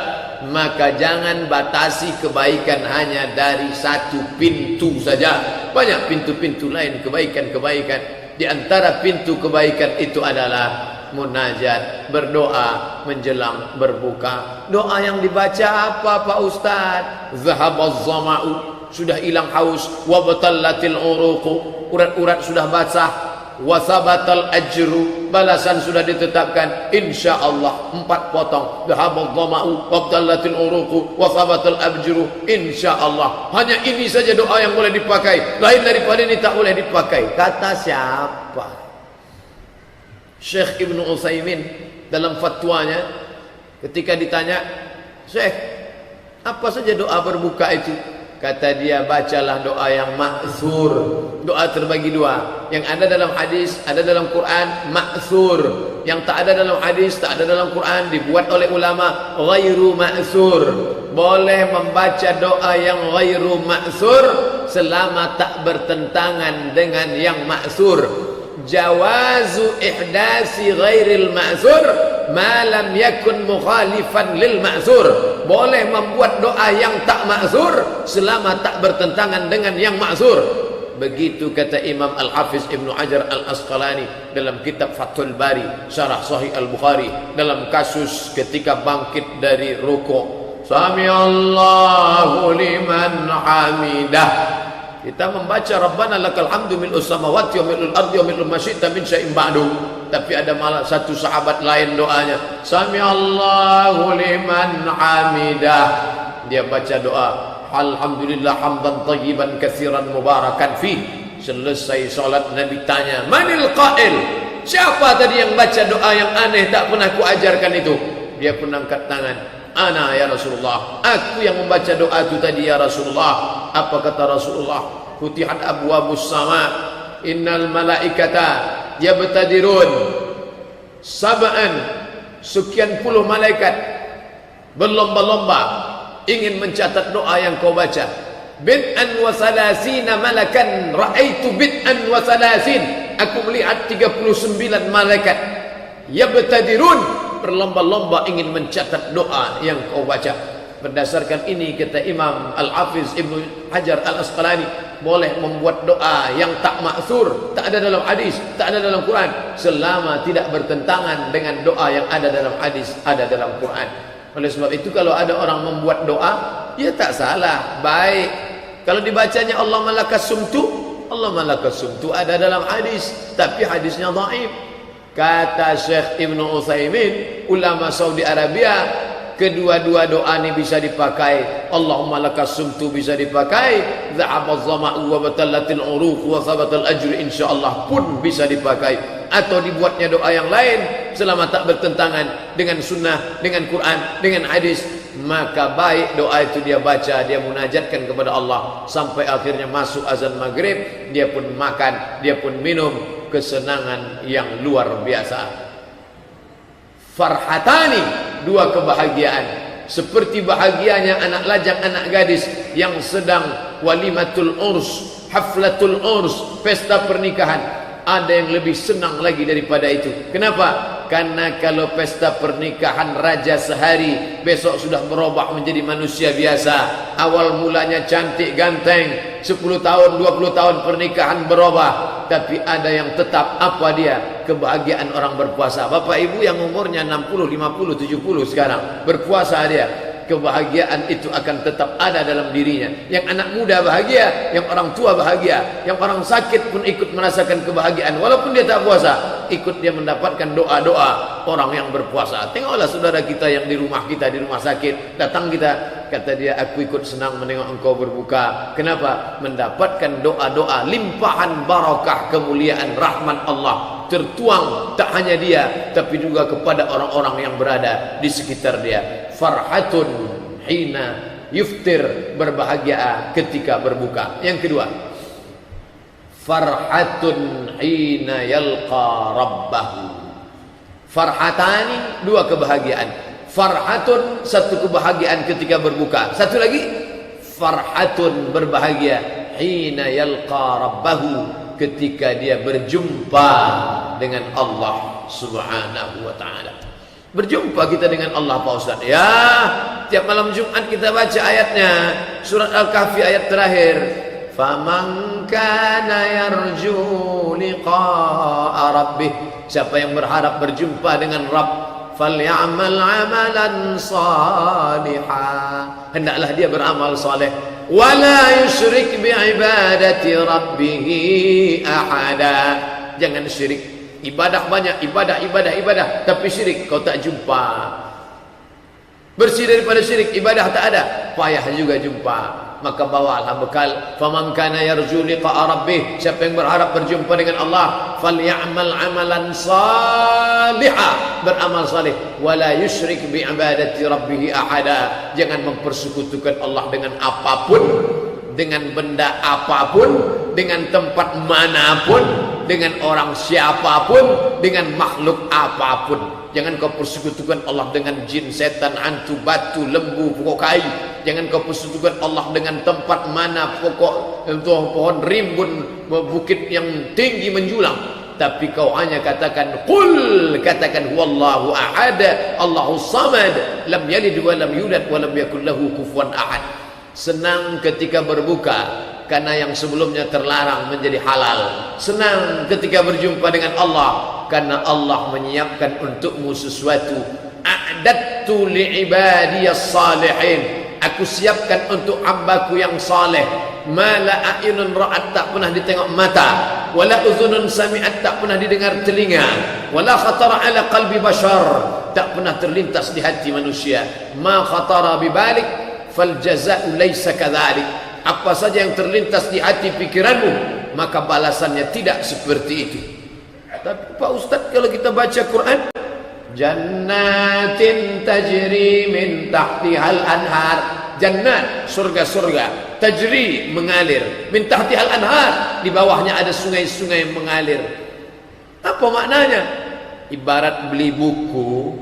maka jangan batasi kebaikan hanya dari 1 pintu saja. Banyak pintu-pintu lain kebaikan-kebaikan. Di antara pintu kebaikan itu adalah munajat, berdoa menjelang berbuka. Doa yang dibaca apa Pak Ustaz? Zahabaz zama'u, sudah hilang haus, wa batallatil uruqu, urat-urat sudah basah, wa sabatal ajru, balasan sudah ditetapkan insyaallah. 4 potong. Zahabaz zama'u, wa batallatil uruqu, wa sabatal ajru insyaallah. Hanya ini saja doa yang boleh dipakai. Lain daripada ini tak boleh dipakai. Kata siapa? Syekh Ibnu Utsaimin dalam fatwanya ketika ditanya, "Syekh, apa saja doa berbuka itu?" Kata dia, bacalah doa yang ma'thur. Doa terbagi 2. Yang ada dalam hadis, ada dalam Quran, ma'thur. Yang tak ada dalam hadis, tak ada dalam Quran, dibuat oleh ulama, ghairu ma'thur. Boleh membaca doa yang ghairu ma'thur selama tak bertentangan dengan yang ma'thur. Jawazu ihdasi ghairil ma'zur ma lam yakun mukhalifan lil ma'zur. Boleh membuat doa yang tak ma'zur selama tak bertentangan dengan yang ma'zur. Begitu kata Imam Al-Hafiz Ibnu Hajar Al-Asqalani dalam kitab Fathul Bari syarah Sahih Al-Bukhari, dalam kasus ketika bangkit dari rukuk, Sami Allahu liman hamidah. Kita membaca Rabbana lakal hamdu mil'us samawati wa mil'ul ardi wa mil'u ma syi'ta min syai'in ba'du. Tapi ada malah satu sahabat lain doanya, Sami Allahu liman hamidah. Dia baca doa, alhamdulillah hamdan tayyiban katsiran mubarakan fi. Selesai salat Nabi tanya, manil qail? Siapa tadi yang baca doa yang aneh tak pernah ku ajarkan itu? Dia pun angkat tangan. Ana ya Rasulullah, aku yang membaca doa itu tadi ya Rasulullah. Apa kata Rasulullah? Futihat abwabus sama, innal malaikata yabtadirun sab'an, sekian puluh malaikat berlomba-lomba ingin mencatat doa yang kau baca. Bid'an wa salasina malakan, ra'aitu bid'an wa salasin, aku melihat 39 malaikat yabtadirun, berlomba-lomba ingin mencatat doa yang kau baca. Berdasarkan ini kata Imam Al-Hafiz Ibnu Hajar Al-Asqalani, boleh membuat doa yang tak ma'thur, tak ada dalam hadis, tak ada dalam Quran, selama tidak bertentangan dengan doa yang ada dalam hadis, ada dalam Quran. Oleh sebab itu kalau ada orang membuat doa, ya tak salah, baik. Kalau dibacanya Allah malakas sumtu, Allah malakas sumtu ada dalam hadis, tapi hadisnya dhaif. Kata Syekh Ibnu Utsaimin, ulama Saudi Arabia, kedua-dua doa ini bisa dipakai. Allahumma lakas sumtu bisa dipakai, zahabaz zama'u wa batallatil uruq wa thabatal ajru insyaallah pun bisa dipakai. Atau dibuatnya doa yang lain selama tak bertentangan dengan sunnah, dengan Quran, dengan hadis, maka baik doa itu dia baca, dia munajatkan kepada Allah sampai akhirnya masuk azan maghrib, dia pun makan, dia pun minum. Kesenangan yang luar biasa. Farhatani, 2 kebahagiaan. Seperti bahagianya anak lajang, anak gadis yang sedang walimatul urs, haflatul urs, pesta pernikahan. Ada yang lebih senang lagi daripada itu. Kenapa? Karena kalau pesta pernikahan raja sehari, besok sudah berubah menjadi manusia biasa. Awal mulanya cantik ganteng, 10 tahun 20 tahun pernikahan berubah. Tapi ada yang tetap, apa dia? Kebahagiaan orang berpuasa. Bapak ibu yang umurnya 60, 50, 70 sekarang berpuasa dia, kebahagiaan itu akan tetap ada dalam dirinya. Yang anak muda bahagia, yang orang tua bahagia, yang orang sakit pun ikut merasakan kebahagiaan walaupun dia tak puasa, ikut dia mendapatkan doa-doa orang yang berpuasa. Tengoklah saudara kita yang di rumah kita, di rumah sakit, datang kita, kata dia, aku ikut senang menengok engkau berbuka. Kenapa? Mendapatkan doa-doa, limpahan barakah, kemuliaan, rahmat Allah tertuang tak hanya dia tapi juga kepada orang-orang yang berada di sekitar dia. Farhatun hina yuftir, berbahagia ketika berbuka. Yang kedua, farhatun hina yalqa rabbahu. Farhatani, dua kebahagiaan. Farhatun, satu kebahagiaan ketika berbuka. Satu lagi, farhatun, berbahagia hina yalqa rabbahu, ketika dia berjumpa dengan Allah Subhanahu wa ta'ala. Berjumpa kita dengan Allah, Pak Ustaz. Ya, tiap malam Jumat kita baca ayatnya, surat Al-Kahfi ayat terakhir. Faman kana yarju liqa'a rabbih, siapa yang berharap berjumpa dengan Rabb, falyamal amalan salihah, hendaklah dia beramal saleh, wala yusyrik biibadati rabbih ahada, jangan syirik. Ibadah banyak, ibadah, tapi syirik kau tak jumpa. Bersih daripada syirik, ibadah tak ada, payah juga jumpa. Maka bawalah bekal. Faman kana yarju liqa'a rabbih, siapa yang berharap berjumpa dengan Allah, falyamal amalan salihah, beramal saleh, wala yusyrik bi ibadati rabbih ahada, jangan mempersekutukan Allah dengan apapun, dengan benda apapun, dengan tempat manapun, dengan orang siapapun, dengan makhluk apapun. Jangan kau persekutukan Allah dengan jin, setan, hantu, batu, lembu, pokok kayu. Jangan kau persekutukan Allah dengan tempat mana, pokok, pohon rimbun, bukit yang tinggi menjulang. Tapi kau hanya katakan qul, katakan huwallahu ahad, Allahus samad, lam yalid wa lam yulad wa lam yakul lahu kufuwan ahad. Senang ketika berbuka karena yang sebelumnya terlarang menjadi halal. Senang ketika berjumpa dengan Allah karena Allah menyiapkan untukmu sesuatu. A'dattu li'ibadiyas salihin, aku siapkan untuk hambaku yang saleh. Mala a'yunun ra'at, tak pernah ditengok mata, wala uzunun sami'at, tak pernah didengar telinga, wala khatara ala qalbi bashar, tak pernah terlintas di hati manusia. Ma khatara bibalik fal jaza'u laysa kadzalik, apa saja yang terlintas di hati pikiranmu, maka balasannya tidak seperti itu. Tapi Pak Ustaz, kalau kita baca Quran, jannatin tajri min tahtihal anhar, jannat, surga-surga, tajri, mengalir, min tahtihal anhar, di bawahnya ada sungai-sungai mengalir. Apa maknanya? Ibarat beli buku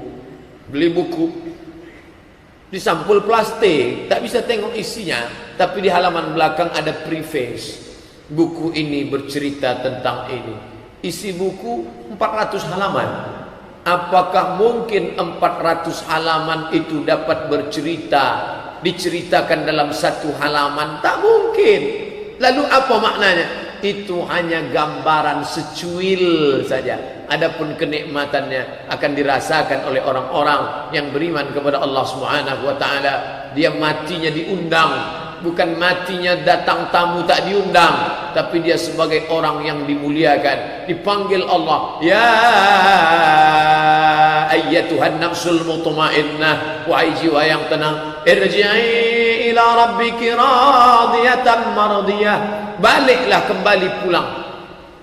di sampul plastik, tak bisa tengok isinya, tapi di halaman belakang ada preface. Buku ini bercerita tentang ini. Isi buku 400 halaman. Apakah mungkin 400 halaman itu dapat diceritakan dalam satu halaman? Tak mungkin. Lalu apa maknanya? Itu hanya gambaran secuil saja. Adapun kenikmatannya akan dirasakan oleh orang-orang yang beriman kepada Allah Subhanahu wa ta'ala. Dia matinya diundang, bukan matinya datang tamu tak diundang, tapi dia sebagai orang yang dimuliakan, dipanggil Allah, ya ayyatuhan nafsul mutmainnah, wahai jiwa yang tenang, irji'i ila rabbiki radiyatan mardiyah, baliklah, kembali pulang.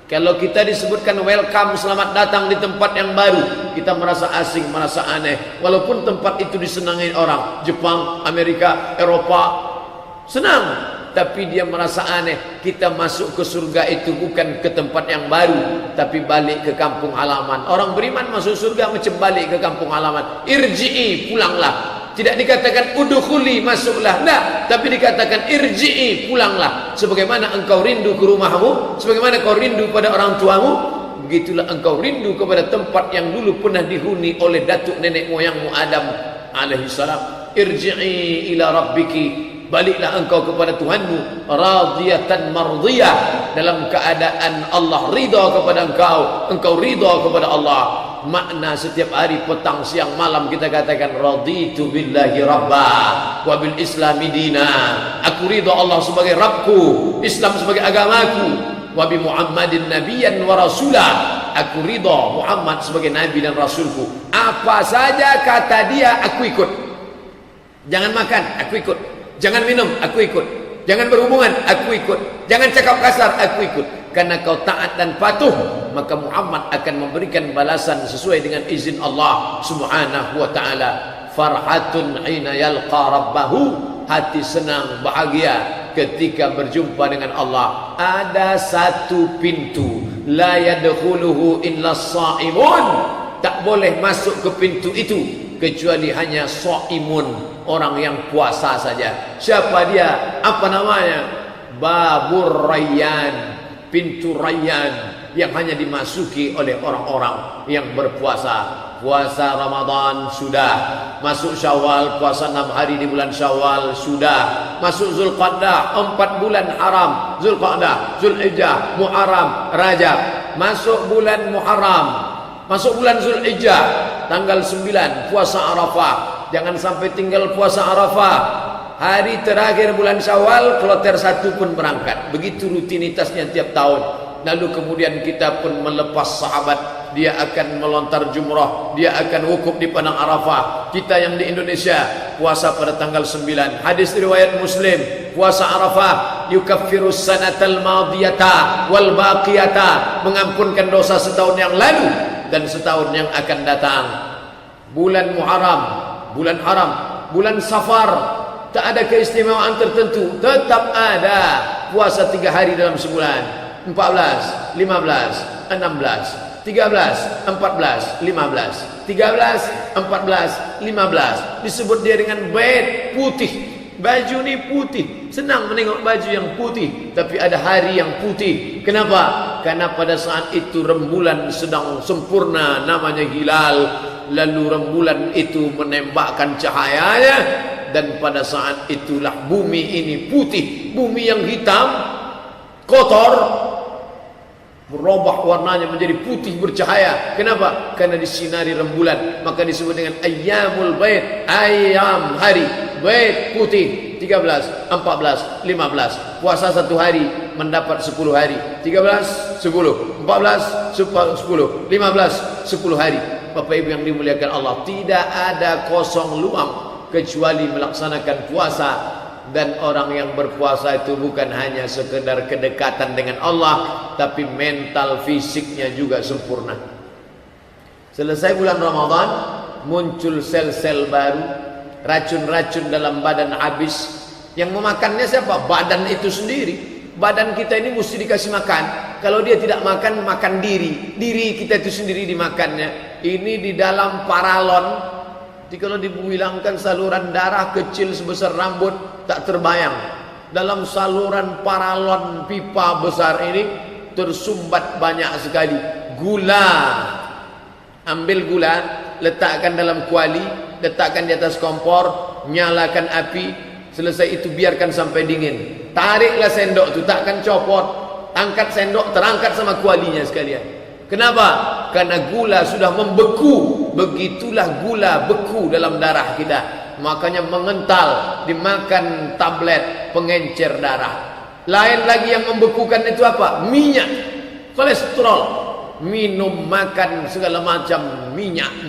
Kalau kita disebutkan welcome, selamat datang di tempat yang baru, kita merasa asing, merasa aneh, walaupun tempat itu disenangi orang Jepang, Amerika, Eropa, senang, tapi dia merasa aneh. Kita masuk ke surga itu bukan ke tempat yang baru, tapi balik ke kampung halaman. Orang beriman masuk surga macam balik ke kampung halaman. Irji'i, pulanglah. Tidak dikatakan udkhuli, masuklah, nah, tapi dikatakan irji'i, pulanglah. Sebagaimana engkau rindu ke rumahmu, sebagaimana kau rindu pada orang tuamu, begitulah engkau rindu kepada tempat yang dulu pernah dihuni oleh datuk nenek moyangmu Adam alaihi salam. Irji'i ila rabbiki, baliklah engkau kepada Tuhanmu, radiyatan mardiyah, dalam keadaan Allah ridha kepada engkau ridha kepada Allah. Makna setiap hari petang siang malam kita katakan raditu billahi rabba wa bil islami dina, aku ridha Allah sebagai Rabbku, Islam sebagai agamaku, wa bi Muhammadin nabiyyan wa rasulah, aku ridha Muhammad sebagai nabi dan rasulku. Apa saja kata dia aku ikut. Jangan makan, aku ikut. Jangan minum, aku ikut. Jangan berhubungan, aku ikut. Jangan cakap kasar, aku ikut. Karena kau taat dan patuh, maka Muhammad akan memberikan balasan sesuai dengan izin Allah Subhanahu wa taala. Farhatun hina yalqa rabbahu, hati senang bahagia ketika berjumpa dengan Allah. Ada satu pintu, la yadkhuluhu illa shaimun, tak boleh masuk ke pintu itu kecuali hanya shaimun, orang yang puasa saja. Siapa dia? Apa namanya? Babur Rayyan, pintu Rayyan, yang hanya dimasuki oleh orang-orang yang berpuasa. Puasa Ramadan sudah, masuk Syawal, puasa 6 hari di bulan Syawal sudah, masuk Zulqa'dah 4 bulan haram, Zulqa'dah, Zulhijjah, Muharram, Rajab, masuk bulan Muharram, masuk bulan Zulhijjah, tanggal 9 puasa Arafah. Jangan sampai tinggal puasa Arafah. Hari terakhir bulan Syawal, kloter 1 pun berangkat. Begitu rutinitasnya tiap tahun. Lalu kemudian kita pun melepas sahabat, dia akan melontar jumrah, dia akan wukuf di padang Arafah. Kita yang di Indonesia puasa pada tanggal 9. Hadis riwayat Muslim, puasa Arafah yukaffiru sanatal madiyata wal baqiyata, mengampunkan dosa setahun yang lalu dan setahun yang akan datang. Bulan Muharram, bulan haram, bulan Safar, tak ada keistimewaan tertentu, tetap ada puasa 3 hari dalam sebulan. 14, 15, 16, 13, 14, 15, 13, 14, 15. Disebut dia dengan bait putih. Baju ni putih. Senang menengok baju yang putih, tapi ada hari yang putih. Kenapa? Karena pada saat itu rembulan sedang sempurna, namanya hilal. Lalu rembulan itu menembakkan cahayanya, dan pada saat itulah bumi ini putih. Bumi yang hitam, kotor, berubah warnanya menjadi putih bercahaya. Kenapa? Karena disinari rembulan. Maka disebut dengan ayyamul bait, ayam hari, bait putih. 13, 14, 15. Puasa 1 hari mendapat 10 hari. 13, 10, 14, 10, 15, 10 hari. Bapak Ibu yang dimuliakan Allah, tidak ada kosong luang kecuali melaksanakan puasa. Dan orang yang berpuasa itu bukan hanya sekedar kedekatan dengan Allah, tapi mental fisiknya juga sempurna. Selesai bulan Ramadan, muncul sel-sel baru, racun-racun dalam badan habis. Yang memakannya siapa? Badan itu sendiri. Badan kita ini mesti dikasih makan. Kalau dia tidak makan, makan diri. Diri kita itu sendiri dimakannya. Ini di dalam paralon. Jadi kalau dibilangkan saluran darah kecil sebesar rambut, tak terbayang. Dalam saluran paralon pipa besar ini tersumbat banyak sekali gula. Ambil gula, letakkan dalam kuali, letakkan di atas kompor, nyalakan api. Selesai itu biarkan sampai dingin. Tariklah sendok itu, takkan copot. Angkat sendok, terangkat sama kualinya sekalian. Kenapa? Karena gula sudah membeku. Begitulah gula beku dalam darah kita. Makanya mengental, dimakan tablet pengencer darah. Lain lagi yang membekukan itu apa? Minyak, kolesterol. Minum, makan segala macam minyak,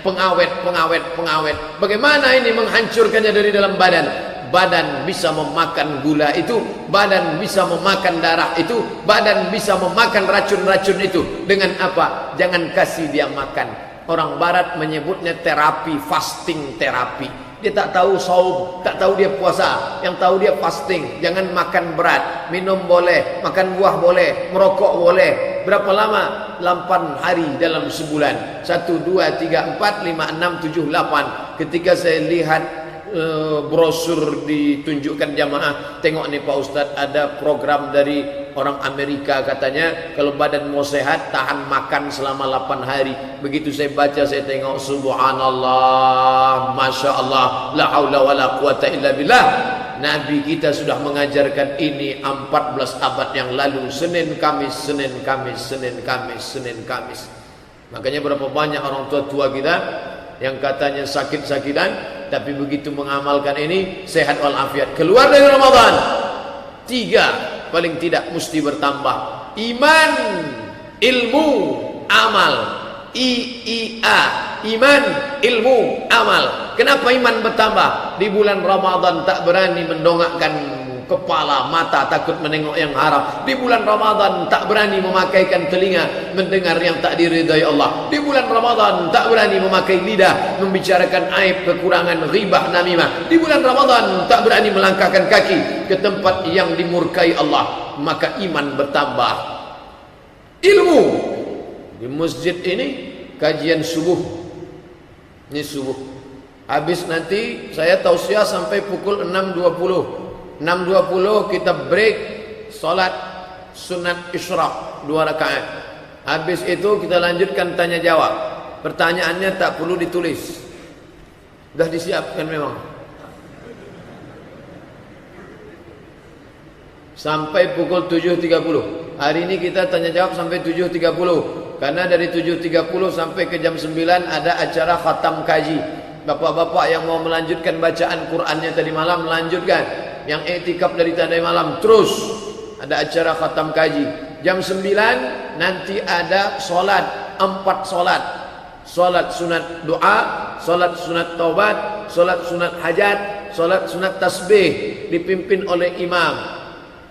pengawet. Bagaimana ini menghancurkannya dari dalam badan? Badan bisa memakan gula itu, badan bisa memakan darah itu, badan bisa memakan racun-racun itu. Dengan apa? Jangan kasih dia makan. Orang barat menyebutnya terapi, fasting terapi. Dia tak tahu saum, tak tahu dia puasa, yang tahu dia fasting. Jangan makan berat, minum boleh, makan buah boleh, merokok boleh. Berapa lama? 8 hari dalam sebulan. 1, 2, 3, 4, 5, 6, 7, 8. Ketika saya lihat brosur ditunjukkan jamaah, tengok nih Pak Ustadz, ada program dari Orang Amerika katanya kalau badan mau sehat tahan makan selama 8 hari. Begitu saya baca, saya tengok, subhanallah, masya Allah, la haula wa la quwata illa billah. Nabi kita sudah mengajarkan ini 14 abad yang lalu. Senin Kamis, Senin Kamis, Senin Kamis, Senin Kamis. Makanya berapa banyak orang tua-tua kita yang katanya sakit-sakitan, tapi begitu mengamalkan ini sehat walafiat. Keluar dari Ramadan, 3 paling tidak mesti bertambah: iman, ilmu, amal. IIA, iman, ilmu, amal. Kenapa iman bertambah? Di bulan Ramadan tak berani mendongakkan kepala, mata takut menengok yang haram. Di bulan Ramadan tak berani memakaikan telinga mendengar yang tak diridai Allah. Di bulan Ramadan tak berani memakai lidah membicarakan aib, kekurangan, ghibah, namimah. Di bulan Ramadan tak berani melangkahkan kaki ke tempat yang dimurkai Allah. Maka iman bertambah. Ilmu. Di masjid ini kajian subuh. Ini subuh. Habis nanti saya tausiah sampai pukul 6.20. 6.20 kita break salat sunat isyraq 2 rakaat. Habis itu kita lanjutkan tanya jawab. Pertanyaannya tak perlu ditulis, sudah disiapkan memang. Sampai pukul 7.30. Hari ini kita tanya jawab sampai 7.30. Karena dari 7.30 sampai ke jam 9 ada acara khatam kaji. Bapak-bapak yang mau melanjutkan bacaan Qur'annya tadi malam melanjutkan. Yang i'tikaf dari tadi malam terus ada acara khatam kaji. Jam 9 nanti ada solat, 4 solat. Solat sunat doa, solat sunat taubat, solat sunat hajat, solat sunat tasbih dipimpin oleh imam.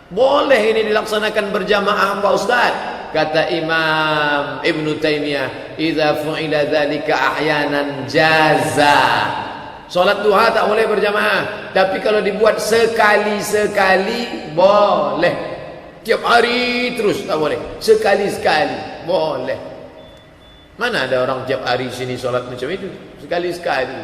Boleh ini dilaksanakan berjamaah Pak Ustaz? Kata Imam Ibn Taymiyah, idza fu'ila dzalika ahyanan jaza. Salat duha tak boleh berjamaah, tapi kalau dibuat sekali-sekali boleh. Tiap hari terus tak boleh, sekali-sekali boleh. Mana ada orang tiap hari sini salat macam itu? Sekali-sekali.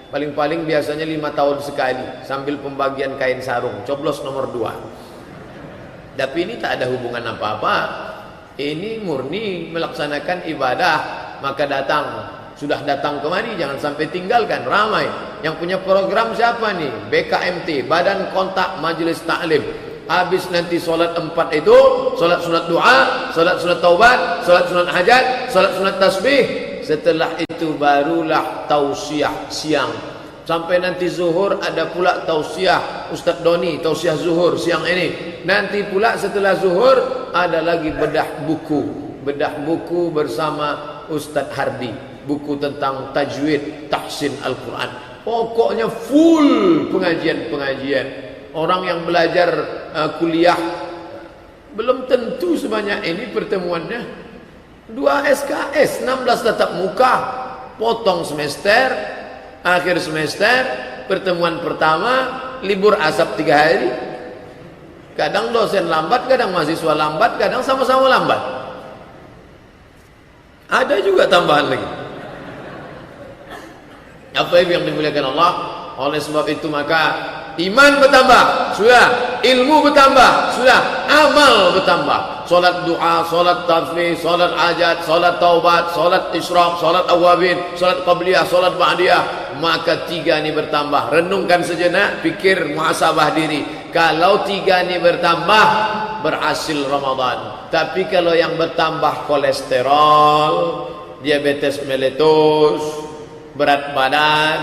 Paling-paling biasanya 5 tahun sekali, sambil pembagian kain sarung, coblos nomor 2. Tapi ini tak ada hubungan apa-apa. Ini murni melaksanakan ibadah. Maka datang, sudah datang kemari, jangan sampai tinggalkan. Ramai yang punya program siapa nih? BKMT, Badan Kontak Majelis Taklim. Habis nanti solat 4 itu, solat sunat doa, solat sunat taubat, solat sunat hajat, solat sunat tasbih. Setelah itu barulah tausiah siang. Sampai nanti zuhur ada pula tausiah Ustaz Doni, tausiah zuhur siang ini. Nanti pula setelah zuhur ada lagi bedah buku bersama Ustaz Hardi, buku tentang tajwid, tahsin Al-Quran. Pokoknya full pengajian-pengajian. Orang yang belajar kuliah belum tentu sebanyak ini pertemuannya. 2 SKS, 16 tatap muka, potong semester, akhir semester, pertemuan pertama, libur asap 3 hari. Kadang dosen lambat, kadang mahasiswa lambat, kadang sama-sama lambat. Ada juga tambahan lagi. Apa yang dimuliakan Allah? Oleh sebab itu maka iman bertambah, sudah. Ilmu bertambah, sudah. Amal bertambah. Solat doa, solat tasbih, solat hajat, solat taubat, solat isyraq, solat awabin, solat qabliyah, solat ba'diyah. Maka 3 ini bertambah. Renungkan sejenak, pikir, muhasabah diri. Kalau 3 ini bertambah, berhasil Ramadan. Tapi kalau yang bertambah kolesterol, diabetes meletus, berat badan,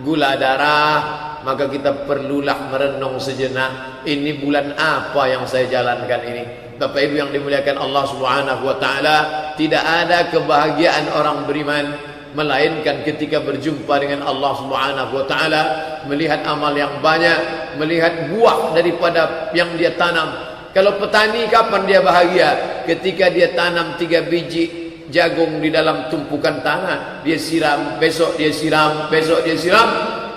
gula darah, maka kita perlulah merenung sejenak. Ini bulan apa yang saya jalankan ini? Bapak Ibu yang dimuliakan Allah Subhanahu wa taala, tidak ada kebahagiaan orang beriman melainkan ketika berjumpa dengan Allah Subhanahu wa taala, melihat amal yang banyak, melihat buah daripada yang dia tanam. Kalau petani kapan dia bahagia? Ketika dia tanam 3 biji jagung di dalam tumpukan tanah, dia siram, besok dia siram, besok dia siram.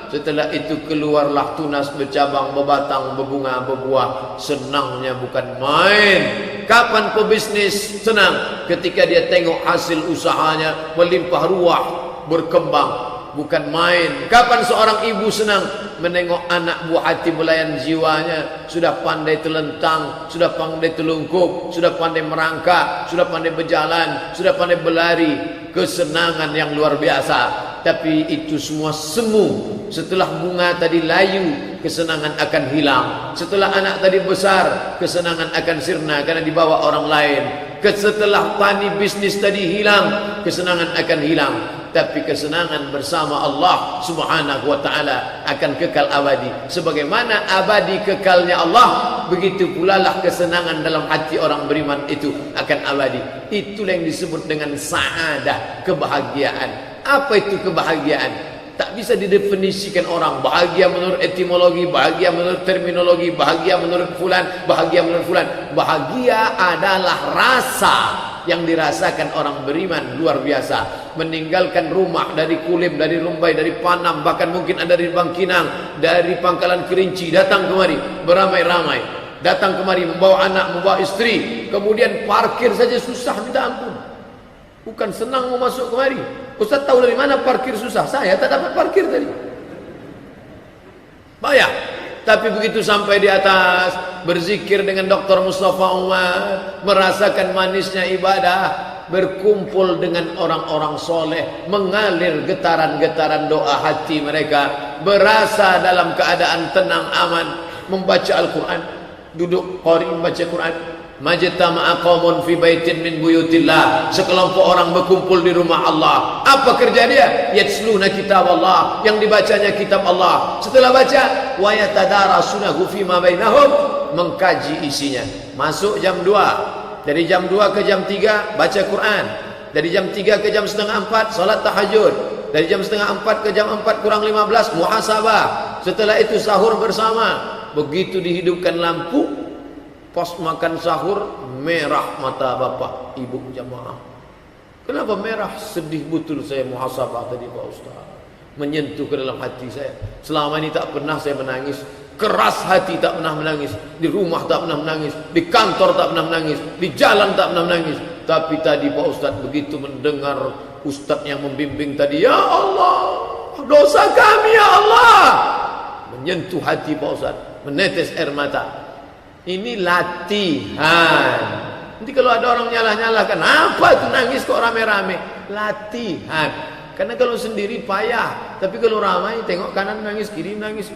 Setelah itu keluarlah tunas, bercabang, berbatang, berbunga, berbuah. Senangnya bukan main. Kapan pebisnis senang? Ketika dia tengok hasil usahanya melimpah ruah, berkembang. bukan main. Kapan seorang ibu senang menengok anak buah hati belayan jiwanya sudah pandai telentang, sudah pandai telungkup, sudah pandai merangkak, sudah pandai berjalan, sudah pandai berlari. Kesenangan yang luar biasa. Tapi itu semua semu. Setelah bunga tadi layu, kesenangan akan hilang. Setelah anak tadi besar, kesenangan akan sirna karena dibawa orang lain. Setelah tani bisnis tadi hilang, kesenangan akan hilang. Tapi kesenangan bersama Allah subhanahu wa ta'ala akan kekal abadi. Sebagaimana abadi kekalnya Allah, begitu pula lah kesenangan dalam hati orang beriman itu akan abadi. Itulah yang disebut dengan sa'adah, kebahagiaan. Apa itu kebahagiaan? Tak bisa didefinisikan orang. Bahagia menurut etimologi, bahagia menurut terminologi, bahagia menurut fulan, bahagia menurut fulan. Bahagia adalah rasa yang dirasakan orang beriman luar biasa. Meninggalkan rumah dari Kulim, dari Rumbai, dari Panam, bahkan mungkin ada dari Bangkinang, dari Pangkalan Kerinci, datang kemari beramai-ramai. Datang kemari membawa anak, membawa istri. Kemudian parkir saja susah minta ampun. Bukan senang mau masuk kemari. Ustaz tahu dari mana parkir susah? Saya tak dapat parkir tadi. Bayar. Tapi begitu sampai di atas, berzikir dengan Dr. Mustafa Umar, merasakan manisnya ibadah, berkumpul dengan orang-orang soleh, mengalir getaran-getaran doa hati mereka, berasa dalam keadaan tenang aman, membaca Al-Quran, duduk qari membaca Quran. Majtama'a qaumun fi baitin min buyutillah. Sekelompok orang berkumpul di rumah Allah. Apa kerja dia? Yatsluna kitab Allah, yang dibacanya kitab Allah. Setelah baca, wa yatadarasunahu fima bainahum, mengkaji isinya. Masuk jam 2. Dari jam 2 ke jam 3 baca Quran. Dari jam 3 ke jam setengah 4 salat tahajud. Dari jam setengah 4 ke jam 4 kurang 15 muhasabah. Setelah itu sahur bersama. Begitu dihidupkan lampu, pas makan sahur, merah mata bapak ibu jamaah. Kenapa merah? Sedih betul saya muhasabah tadi Pak Ustaz. Menyentuh ke dalam hati saya. Selama ini tak pernah saya menangis. Keras hati tak pernah menangis. Di rumah tak pernah menangis. Di kantor tak pernah menangis. Di jalan tak pernah menangis. Tapi tadi Pak Ustaz begitu mendengar Ustaz yang membimbing tadi, ya Allah, dosa kami ya Allah. Menyentuh hati Pak Ustaz. Menetes air mata. Ini latihan. Nanti kalau ada orang nyalah-nyalahkan, apa itu nangis kok rame-rame? Latihan. Karena kalau sendiri payah, tapi kalau ramai tengok kanan nangis, kiri nangis.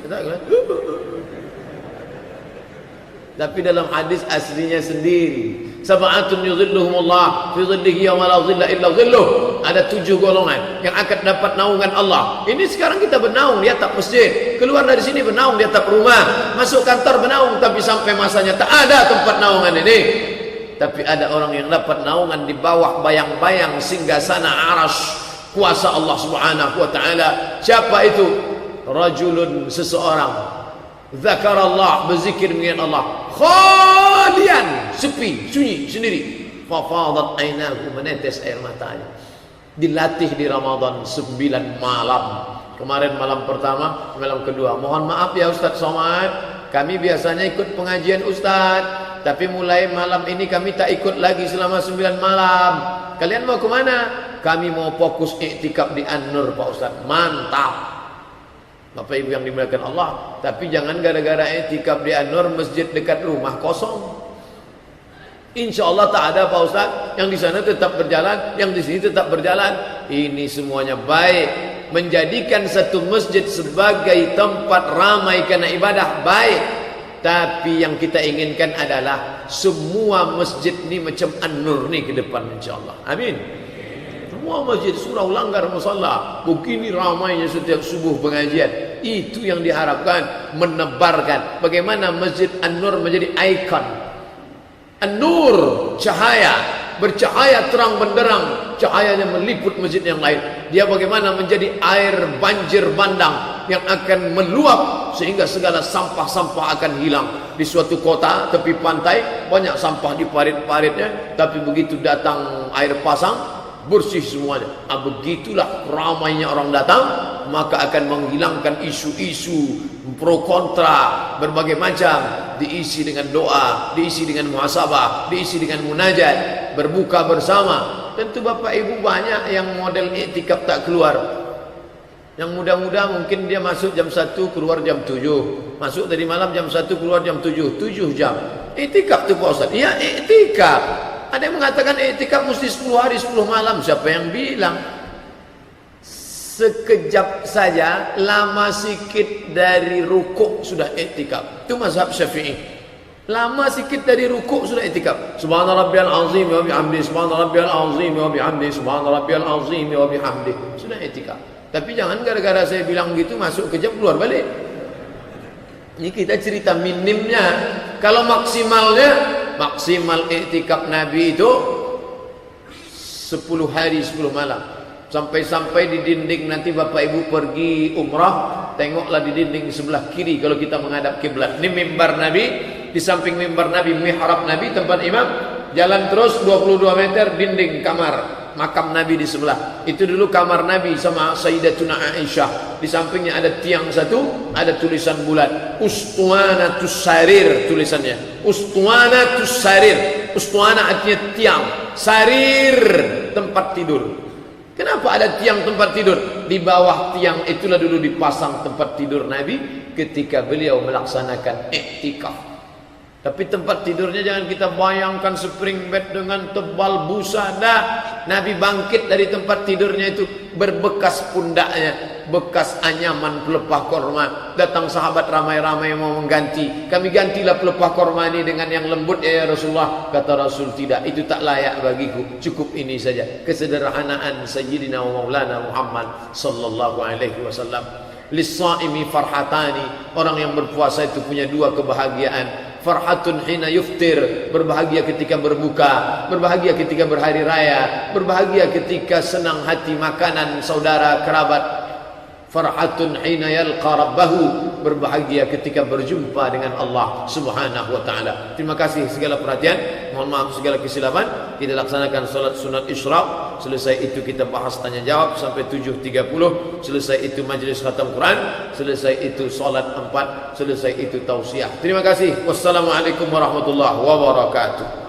Tapi dalam hadis aslinya sendiri. Sab'atun yudhilluhumullah fi dhillihi yawma la dhilla illa dhilluh. Ada 7 golongan yang akan dapat naungan Allah. Ini sekarang kita bernaung di atap masjid. Keluar dari sini bernaung di atap rumah. Masuk kantor bernaung, tapi sampai masanya tak ada tempat naungan ini. Tapi ada orang yang dapat naungan di bawah bayang-bayang singgasana arash kuasa Allah Subhanahu wa taala. Siapa itu? Rajulun, seseorang, zakarallah, berzikir mengingat Allah, khalian, sepi, sunyi sendiri, fafadat ainahu, menetes air matanya. Dilatih di Ramadan 9 malam. Kemarin malam pertama, malam kedua. Mohon maaf ya Ustaz Somad, kami biasanya ikut pengajian Ustaz, tapi mulai malam ini kami tak ikut lagi selama 9 malam. Kalian mau kemana? Kami mau fokus iktikaf di An-Nur Pak Ustaz. Mantap Bapak Ibu yang dimuliakan Allah. Tapi jangan gara-gara iktikaf di An-Nur, masjid dekat rumah kosong. Insya Allah tak ada Pak Ustaz. Yang di sana tetap berjalan, yang di sini tetap berjalan. Ini semuanya baik. Menjadikan satu masjid sebagai tempat ramai karena ibadah, baik. Tapi yang kita inginkan adalah semua masjid ni macam An-Nur ni ke depan insya Allah. Amin. Semua masjid surau langgar musalla begini ramainya setiap subuh pengajian. Itu yang diharapkan, menebarkan bagaimana Masjid An-Nur menjadi ikon. An-Nur, cahaya, bercahaya terang benderang, cahayanya meliput masjid yang lain. Dia bagaimana menjadi air banjir bandang yang akan meluap sehingga segala sampah-sampah akan hilang. Di suatu kota tepi pantai banyak sampah di parit-paritnya, tapi begitu datang air pasang bersih semuanya. Begitulah ramainya orang datang, maka akan menghilangkan isu-isu pro kontra berbagai macam, diisi dengan doa, diisi dengan muhasabah, diisi dengan munajat, berbuka bersama. Tentu Bapak Ibu banyak yang model iktikaf tak keluar. Yang muda-muda mungkin dia masuk jam 1 keluar jam 7. Masuk tadi malam jam 1 keluar jam 7. 7 jam. Iktikaf tu Pak Ustaz. Ya iktikaf. Ada yang mengatakan iktikaf mesti 10 hari 10 malam. Siapa yang bilang? Sekejap saja, lama sikit dari rukuk sudah iktikaf. Itu mazhab Syafi'i. Lama sikit dari rukuk sudah iktikaf. Subhana rabbiyal azim wa bihamdi, subhana rabbiyal azim wa bihamdi, subhana rabbiyal azim wa bihamdi. Sudah iktikaf. Tapi jangan gara-gara saya bilang gitu masuk kejap keluar balik. Ini kita cerita minimnya. Kalau maksimalnya, maksimal iktikaf Nabi itu 10 hari 10 malam. Sampai-sampai di dinding nanti Bapak Ibu pergi umrah, tengoklah di dinding sebelah kiri kalau kita menghadap kiblat. Ini mimbar Nabi, di samping mimbar Nabi mihrab Nabi tempat imam. Jalan terus 22 meter dinding kamar makam Nabi di sebelah. Itu dulu kamar Nabi sama Sayyidatuna Aisyah. Di sampingnya ada tiang satu, ada tulisan bulat. Ustuanatus sarir tulisannya. Ustuanatus sarir. Ustuana artinya tiang. Sarir tempat tidur. Kenapa ada tiang tempat tidur? Di bawah tiang itulah dulu dipasang tempat tidur Nabi ketika beliau melaksanakan iktikaf. Tapi tempat tidurnya jangan kita bayangkan spring bed dengan tebal busa. Dah, Nabi bangkit dari tempat tidurnya itu berbekas pundaknya, bekas anyaman pelepah korma. Datang sahabat ramai-ramai mau mengganti. Kami gantilah pelepah korma ini dengan yang lembut ya Rasulullah. Kata Rasul, tidak, itu tak layak bagiku. Cukup ini saja. Kesederhanaan Sayyidina wa Maulana Muhammad sallallahu alaihi wasallam. Lis-shaimi farhatani. Orang yang berpuasa itu punya dua kebahagiaan. Farhatun hina yuftir, berbahagia ketika berbuka, berbahagia ketika berhari raya, berbahagia ketika senang hati makanan saudara kerabat. Farhatun hina yalqa rabbahu, berbahagia ketika berjumpa dengan Allah Subhanahu wa taala. Terima kasih segala perhatian. Mohon maaf segala kesilapan. Kita laksanakan salat sunat Isyraq. Selesai itu kita bahas tanya jawab sampai 7.30. Selesai itu majlis khatam Quran. Selesai itu salat 4. Selesai itu tausiah. Terima kasih. Wassalamualaikum warahmatullahi wabarakatuh.